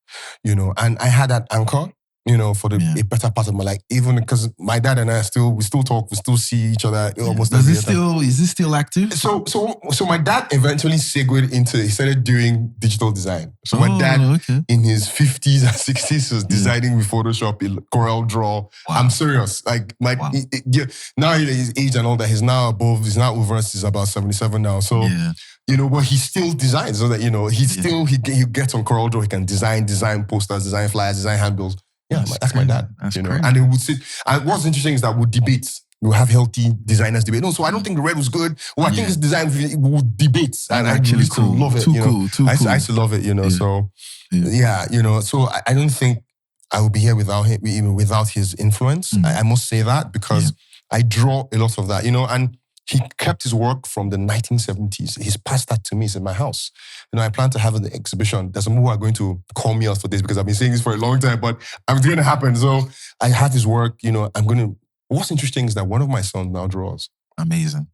you know. And I had that anchor, you know, for a better part of my life. Even because my dad and I we still talk, we still see each other almost every day. Is it still active? So my dad eventually segued into, he started doing digital design. So my dad in his 50s and 60s was designing with Photoshop, Corel Draw. I'm serious. Like now his age and all that, he's now over, he's about 77 now. So you know, but he still designs, so that, you know, he gets on Corel Draw, he can design posters, design flyers, design handbills. Yeah, that's my dad. That's, you know, and it would sit. And what's interesting is that we'll debate. We'll have healthy designers debate. No, so I don't think the red was good. Well, I think his design will debate. And I actually used to love it. I used to love it, you know. So you know, so I don't think I would be here without him, even without his influence. I must say that, because I draw a lot of that, you know, and he kept his work from the 1970s. He's passed that to me. It's in my house. You know, I plan to have an exhibition. There's some who are going to call me out for this, because I've been saying this for a long time, but it's going to happen. So I have his work, you know, what's interesting is that one of my sons now draws. Amazing.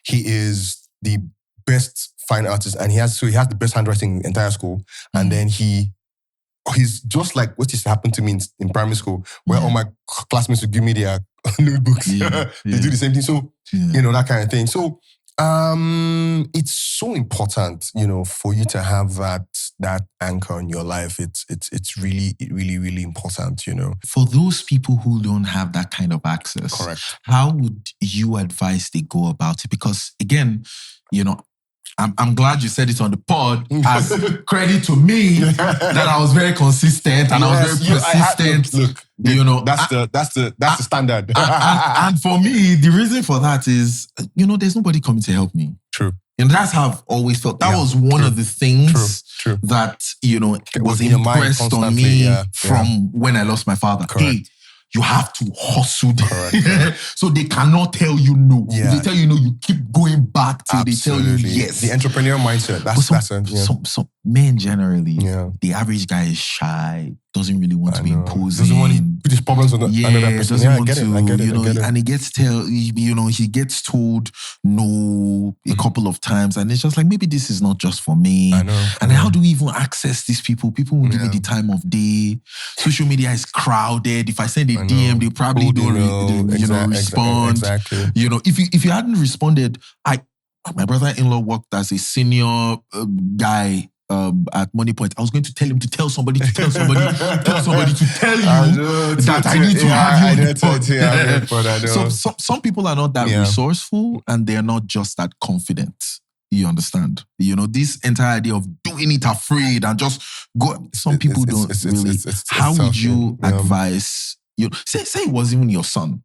He is the best fine artist, and he has the best handwriting in the entire school. And then he he's just like what used to happen to me in primary school, where all my classmates would give me their notebooks. Yeah. They do the same thing. So, Yeah. that kind of thing. So, it's so important, for you to have that anchor in your life. It's really, really, really important, For those people who don't have that kind of access, Correct. how would you advise they go about it? Because again, I'm glad you said it on the pod as credit to me that I was very consistent and I was very persistent. Look, that's the standard. and for me, the reason for that is, there's nobody coming to help me. True. And that's how I've always felt. That was one of the things True. that, was in your mind impressed on constantly, me from when I lost my father. Correct. Hey, you have to hustle. Correct. So they cannot tell you no. Yeah. If they tell you no, you keep going back till they tell you yes. The entrepreneurial mindset. Some men generally, Yeah. the average guy is shy, doesn't really want to be imposing. Doesn't want to put his problems on another person. Doesn't want I get it. and he gets told no a couple of times, and it's just like, maybe this is not just for me. I know. And how do we even access these people? People will give me the time of day. Social media is crowded. If I send a DM, they probably don't respond. Exactly. If you hadn't responded, my brother-in-law worked as a senior guy at MoneyPoint. I was going to tell him to tell somebody to tell somebody to tell you that I need to have you on the pod. So some people are not that resourceful, and they're not just that confident. You understand? This entire idea of doing it afraid and just go. Some people don't really. How would you advise? Say it was even your son.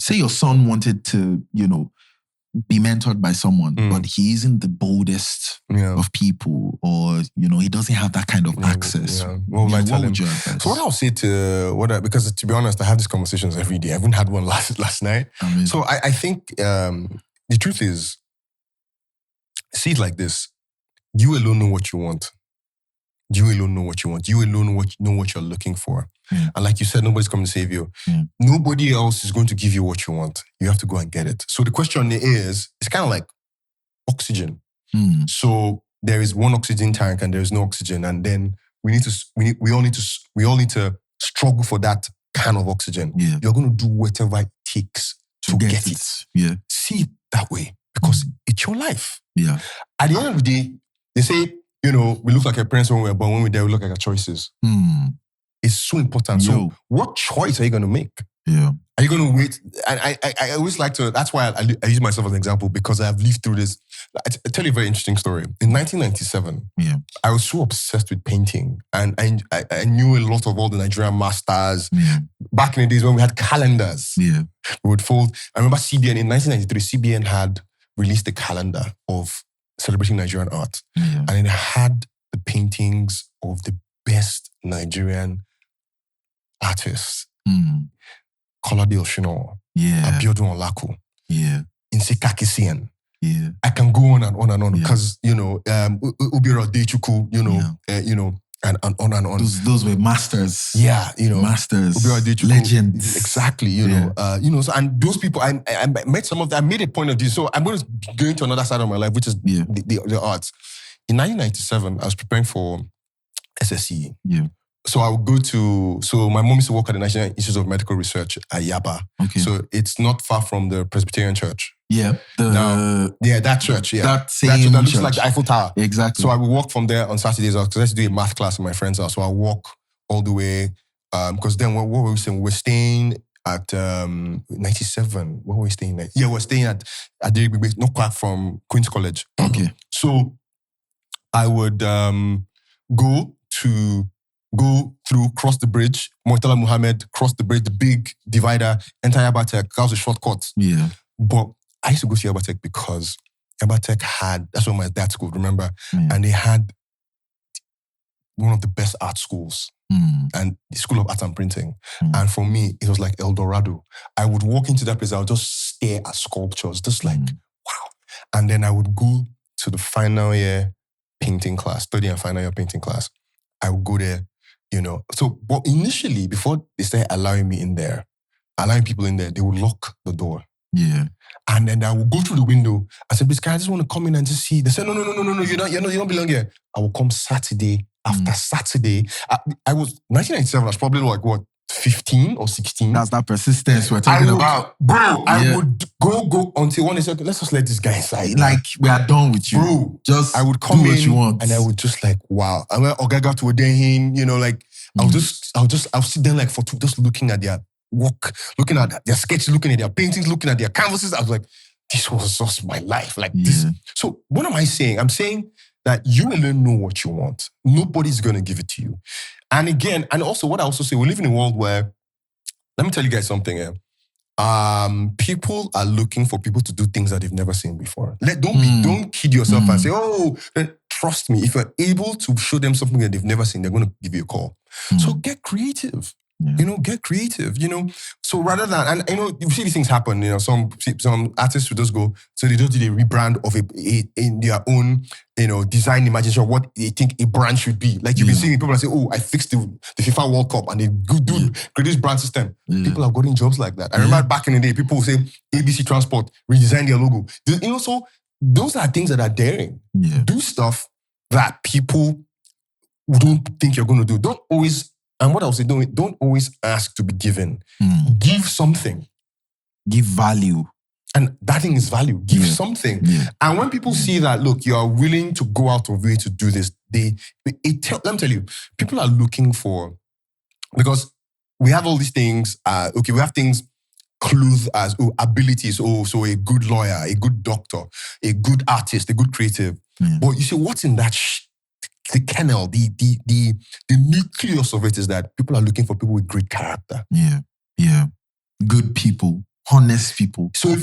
Say your son wanted to, be mentored by someone, but he isn't the boldest of people, or he doesn't have that kind of access. What would I tell him? You advise? So what I'll say because to be honest, I have these conversations every day. I haven't had one last night. Amazing. So I think the truth is, see it like this: you alone know what you want. You alone know what you want. You alone know what you're looking for. And like you said, nobody's coming to save you. Nobody else is going to give you what you want. You have to go and get it. So the question is, it's kind of like oxygen. So there is one oxygen tank and there is no oxygen, and then we all need to struggle for that can of oxygen. You're going to do whatever it takes to get it. See it that way, because it's your life. At the end of the day, they say, we look like our parents when we were born. When we're there, we look like our choices. It's so important. So what choice are you going to make? Are you going to wait? And I always like to, that's why I use myself as an example, because I've lived through this. I'll tell you a very interesting story. In 1997, I was so obsessed with painting, and I knew a lot of all the Nigerian masters. Back in the days when we had calendars, we would fold. I remember CBN in 1993, CBN had released a calendar of celebrating Nigerian art. And it had the paintings of the best Nigerian artists. Kolade Oshino, Abiodun Olaku, Nsika Kisian. I can go on and on and on because, Ubira Dechuku, and on and on. Those were masters. Masters. Ubira Dechuku, legends. Exactly, so, and those people, I met some of them, I made a point of this. So I'm going to go into another side of my life, which is the arts. In 1997, I was preparing for SSE. So I would so my mom used to work at the National Institute of Medical Research at Yaba. So it's not far from the Presbyterian Church. That church. That same that looks church. like the Eiffel Tower. Exactly. So I would walk from there on Saturdays because I used to do a math class in my friend's house. So I walk all the way. Because then what were we saying? We were staying at 97. What were we staying at? We're staying at not far from Queen's College. So I would go through, cross the bridge, Murtala Muhammad, cross the bridge, the big divider, enter Yabatek. That was a shortcut. But I used to go to Yabatek because Yabatek that's where my dad's school, remember? And they had one of the best art schools and the School of Art and Printing. And for me, it was like El Dorado. I would walk into that place, I would just stare at sculptures, just like, wow. And then I would go to the final year painting class, third year and final year painting class. I would go there, So, but initially, before they started allowing people in there, they would lock the door. And then I would go through the window. I said, "This guy, I just want to come in and just see." They said, "No, you don't belong here." I will come Saturday after Saturday. I was 1997. I was probably like what 15 or 16. That's that persistence we're talking about. Bro, I would go until one day said, let's just let this guy inside. Like, we are done with you. Bro, just I would come do what in you want. and I would just like, wow. And when Ogaga to Odehin, like, I'll sit there like for two, just looking at their work, looking at their sketches, looking at their paintings, looking at their canvases. I was like, this was just my life. Like this. So what am I saying? I'm saying that you alone know what you want. Nobody's going to give it to you. And again, and also what I also say, we live in a world where, let me tell you guys something here. People are looking for people to do things that they've never seen before. Don't kid yourself and say, trust me, if you're able to show them something that they've never seen, they're going to give you a call. So get creative. Get creative, So rather than, and you see these things happen, some artists will just go, so they just did a rebrand of in their own, design imagination of what they think a brand should be. Like you've been seeing people that say, I fixed the FIFA World Cup and they create this brand system. People have gotten jobs like that. I remember back in the day, people would say ABC Transport, redesign their logo. So those are things that are daring. Do stuff that people don't think you're going to do. Don't always. And what I would say, don't always ask to be given. Give something. Give value. And that thing is value. Give something. And when people see that, look, you are willing to go out of your way to do this, let me tell you, people are looking for, because we have all these things, we have things clothed as abilities. So a good lawyer, a good doctor, a good artist, a good creative. But you see, what's in that the kernel, the nucleus of it is that people are looking for people with great character. Good people, honest people. So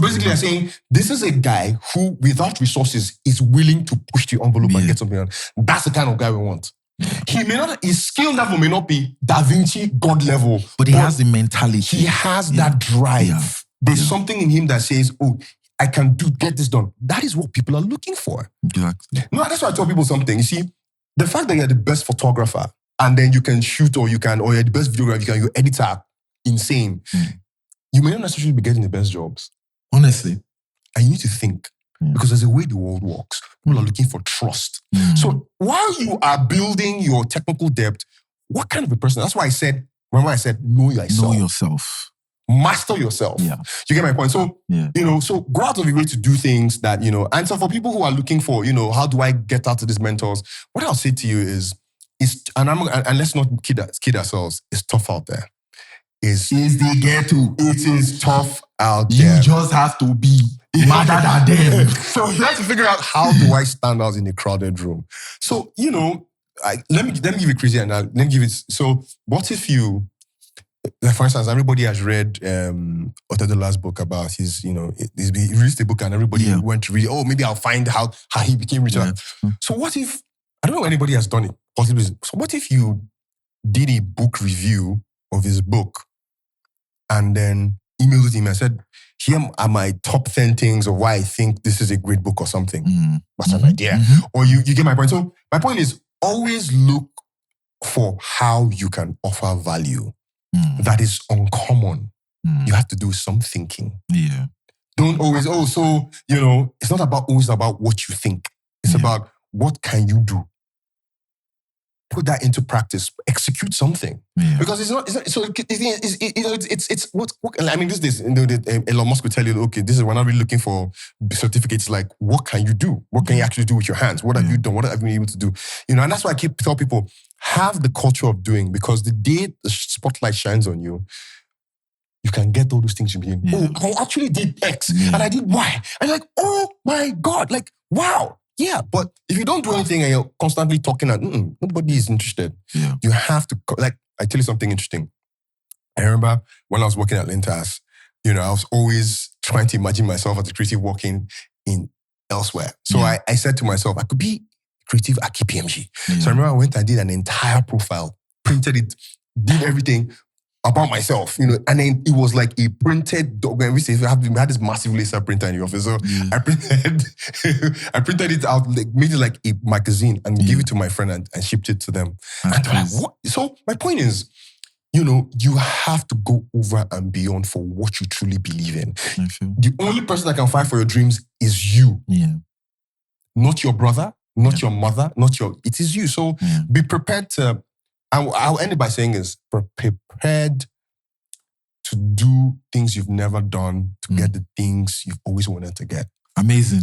basically, I'm saying this is a guy who, without resources, is willing to push the envelope and get something done. That's the kind of guy we want. His skill level may not be Da Vinci God level, but he has the mentality. He has that drive. There's something in him that says, I can get this done. That is what people are looking for. Exactly. No, that's why I tell people something. You see, the fact that you're the best photographer and then you can shoot or you're the best videographer, your editor, insane. You may not necessarily be getting the best jobs. Honestly. And you need to think. Because there's a way the world works. People are looking for trust. So while you are building your technical depth, what kind of a person? That's why I said, remember I said, know yourself. Know yourself. Master yourself. You get my point? So, so go out of your way to do things that, and so for people who are looking for, how do I get out to these mentors? What I'll say to you is and let's not kid ourselves, it's tough out there. It is tough out there. You just have to be madder than them. So you have to figure out, how do I stand out in a crowded room? So, let me give you crazy and let me give it. So what if you, like for instance, everybody has read Otedola's book about his, he released a book and everybody went to read, maybe I'll find how he became richer. So what if, I don't know if anybody has done it, possibly. So what if you did a book review of his book and then emailed it him and said, here are my top 10 things of why I think this is a great book or something. That's an idea. Or you get my point. So my point is, always look for how you can offer value. That is uncommon. You have to do some thinking. Don't always, it's not always about what you think. It's about what can you do. Put that into practice. Execute something. Because it's not so it's what I mean, this Elon Musk will tell you, okay, we're not really looking for certificates. Like, what can you do? What can you actually do with your hands? What have you done? What have you been able to do? And that's why I keep telling people, have the culture of doing, because the day the spotlight shines on you, you can get all those things you mean. I actually did X and I did Y. And like, oh my God, like, wow. Yeah, but if you don't do anything and you're constantly talking and nobody is interested, you have to, like, I tell you something interesting. I remember when I was working at Lintas, I was always trying to imagine myself as a creative working in elsewhere. So I said to myself, I could be creative at KPMG. So I remember I went and did an entire profile, printed it, did everything about myself, and then it was like a printed document. We had this massive laser printer in the office. So I printed it out, like, made it like a magazine and gave it to my friend and shipped it to them. And they're like, what? So my point is, you have to go over and beyond for what you truly believe in. The only person that can fight for your dreams is you. Not your brother, not your mother, it is you. So be prepared to, I'll end it by saying is prepared to do things you've never done to get the things you've always wanted to get. Amazing.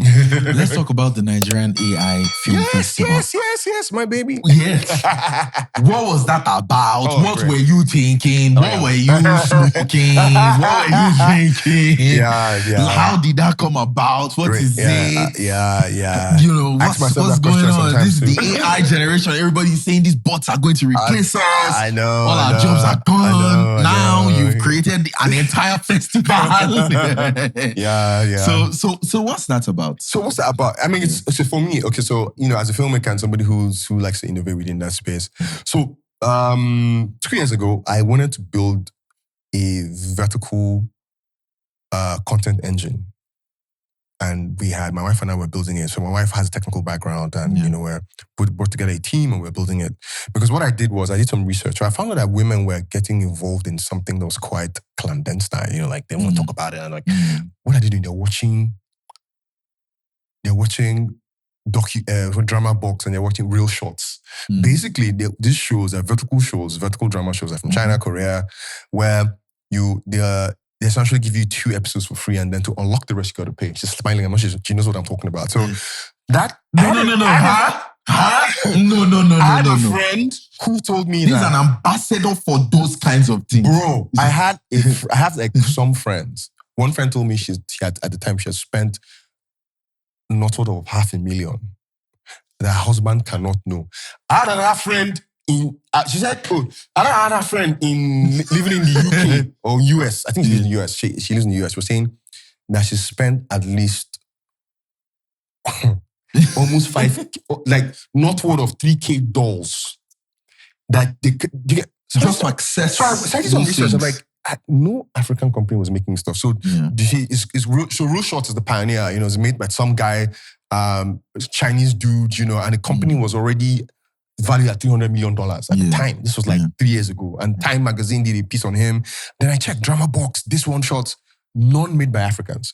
Let's talk about the Nigerian AI Film Festival. Yes, my baby. Yes. What was that about? What great. were you thinking? What were you smoking? What were you drinking? Yeah. How did that come about? What is it? Yeah. You know, what's going on? This is the AI generation. Everybody's saying these bots are going to replace us. I know. All our jobs are gone. Now you've created an entire festival. Yeah. So what's that about? So what's that about? I mean, it's for me, okay, so, as a filmmaker and somebody who likes to innovate within that space. So 2 years ago, I wanted to build a vertical content engine. And my wife and I were building it. So my wife has a technical background and, we brought together a team and we're building it. Because what I did was I did some research. So I found out that women were getting involved in something that was quite clandestine, like they want to talk about it. And what are they doing? They're watching drama box and they're watching real shots. Basically, these shows are vertical drama shows, are from China, Korea, where they essentially give you 2 episodes for free, and then to unlock the rest, you got to pay. She's smiling. I'm not sure she knows what I'm talking about. So that No. I had a friend who told me he's an ambassador for those kinds of things, bro. I have like some friends. One friend told me she had at the time she had spent not sort of $500,000 that her husband cannot know. I had another friend she said, I had a friend living in the UK or US. I think she lives in the US. She lives in the US. We're saying that she spent at least almost 5, like not worth of $3,000 that they could just to access. So I did some research. I'm like, no African company was making stuff. So Real Shots is the pioneer. It's made by some guy, Chinese dude. And the company was already valued at $300 million at the time. This was like 3 years ago. And Time Magazine did a piece on him. Then I checked Drama Box, this one shot, none made by Africans.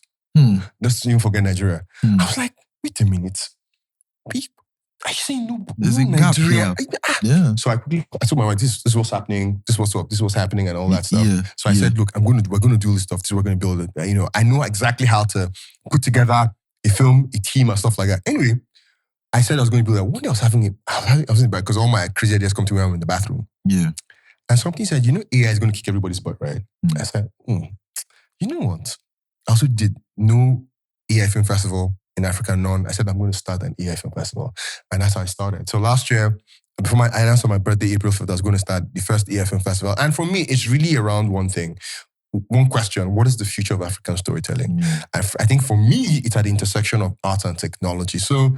Let's even forget Nigeria. I was like, wait a minute. Are you saying no? There's a gap here. So I told my wife, this is what's happening. This is what's happening and all that stuff. So I said, look, we're going to do this stuff. This is what we're going to build it. I know exactly how to put together a film, a team and stuff like that. Anyway, I said I was going to build that. One day I was having it because all my crazy ideas come to me when I'm in the bathroom. Yeah. And something said, AI is going to kick everybody's butt, right? I said, you know what? I also did no AI Film Festival in Africa, none. I said, I'm going to start an AI Film Festival. And that's how I started. So last year, before I announced on my birthday, April 5th, I was going to start the first AI Film Festival. And for me, it's really around one thing. One question: what is the future of African storytelling? I think for me, it's at the intersection of art and technology. So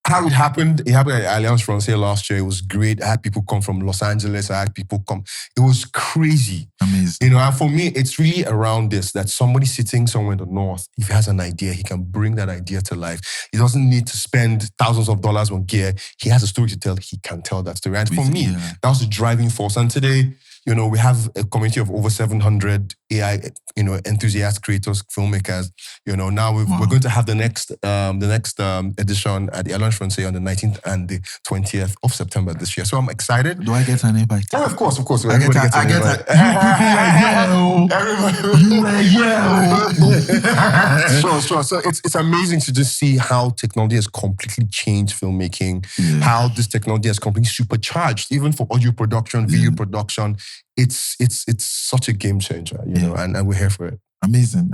how it happened at Alliance Française last year. It was great. I had people come from Los Angeles. I had people come. It was crazy. Amazing. And for me, it's really around this, that somebody sitting somewhere in the north, if he has an idea, he can bring that idea to life. He doesn't need to spend thousands of dollars on gear. He has a story to tell. He can tell that story. And for me, that was the driving force. And today, we have a community of over 700 AI, enthusiasts, creators, filmmakers. Now we're going to have the next edition at the Alliance Française on the 19th and the 20th of September this year. So I'm excited. Do I get an invite? Oh, of course. I get an invite. Sure. So it's amazing to just see how technology has completely changed filmmaking, how this technology has completely supercharged, even for audio production, video production. It's such a game changer, and we're here for it. Amazing.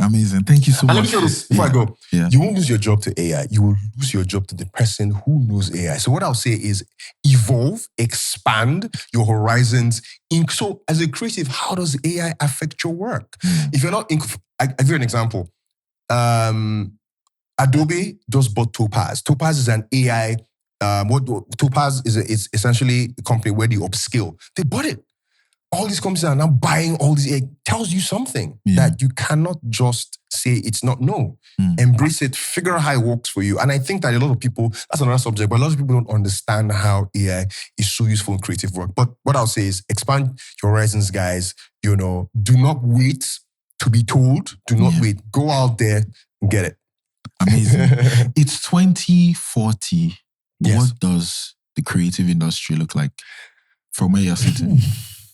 Thank you so much. And let me say this before I go. You won't lose your job to AI. You will lose your job to the person who knows AI. So what I'll say is evolve, expand your horizons. So as a creative, how does AI affect your work? If you're not, I'll give you an example. Adobe just bought Topaz. Topaz is an AI. Topaz is essentially a company where they upskill. They bought it. All these companies are now buying all these. It tells you something that you cannot just say it's not. No. Embrace it. Figure out how it works for you. And I think that a lot of people, that's another subject, but a lot of people don't understand how AI is so useful in creative work. But what I'll say is expand your horizons, guys. Do not wait to be told. Do not wait. Go out there and get it. Amazing. It's 2040. Yes. What does the creative industry look like from where you're sitting?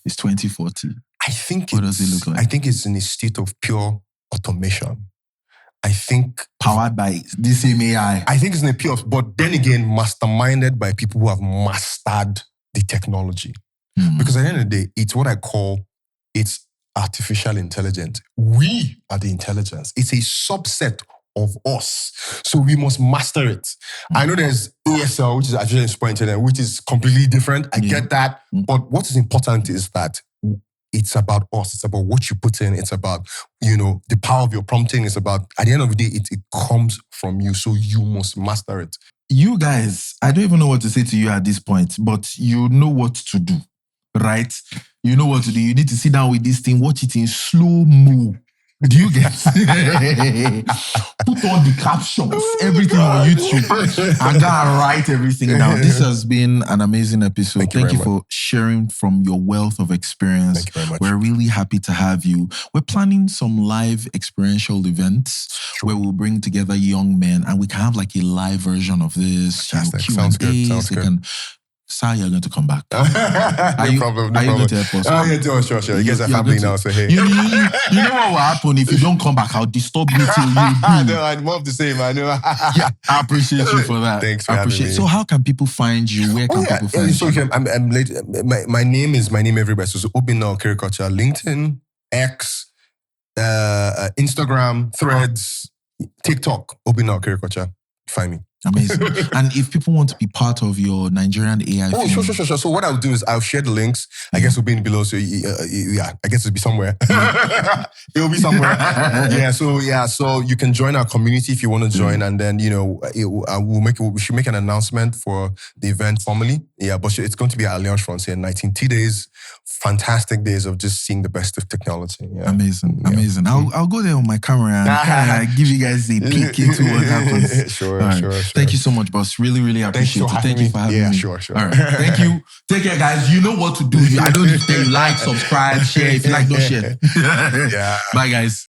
It's 2040. I think What does it look like? I think it's in a state of pure automation. I think Powered by the same AI. I think it's in a pure, but then again, masterminded by people who have mastered the technology. Because at the end of the day, it's what I call, it's artificial intelligence. We are the intelligence. It's a subset of us. So we must master it. I know there's ASL, which is artificial intelligence, which is completely different. I get that. But what is important is that it's about us. It's about what you put in. It's about, the power of your prompting. It's about, at the end of the day, it comes from you. So you must master it. You guys, I don't even know what to say to you at this point, but you know what to do, right? You know what to do. You need to sit down with this thing, watch it in slow-mo. Do you get put on the captions, everything on YouTube, and go and write everything down. This has been an amazing episode. Thank you for sharing from your wealth of experience. Thank you very much. We're really happy to have you. We're planning some live experiential events where we'll bring together young men and we can have like a live version of this. Fantastic. Sounds good. Sounds good. Sir, you're going to come back. No problem. Are you going to help us? Oh, yeah, sure. You guys are family now, so hey. You know what will happen if you don't come back? I'll disturb you till you do. No, I'm more of the same. I know. Yeah, I appreciate you for that. Thanks for having me. So how can people find you? Where can people find you? I'm late. My name is my name everywhere. So Obinna Okerekeocha, LinkedIn, X, Instagram, Threads, TikTok, Obinna Okerekeocha. Find me. Amazing. And if people want to be part of your Nigerian AI film... Sure. So what I'll do is I'll share the links. I guess it'll be in below. So I guess it'll be somewhere. It'll be somewhere. So you can join our community if you want to join. And then, we should make an announcement for the event formally. Yeah, but it's going to be at Alliance Frontier 19 days. Fantastic days of just seeing the best of technology. Yeah. Amazing. I'll go there on my camera and give you guys a peek into what happens. Sure. Thank you so much, boss. Really, really appreciate it. Thank you for having me. Yeah, sure. All right. Thank you. Take care, guys. You know what to do. I don't need to tell you like, subscribe, share. If you like, don't share. Yeah. Bye, guys.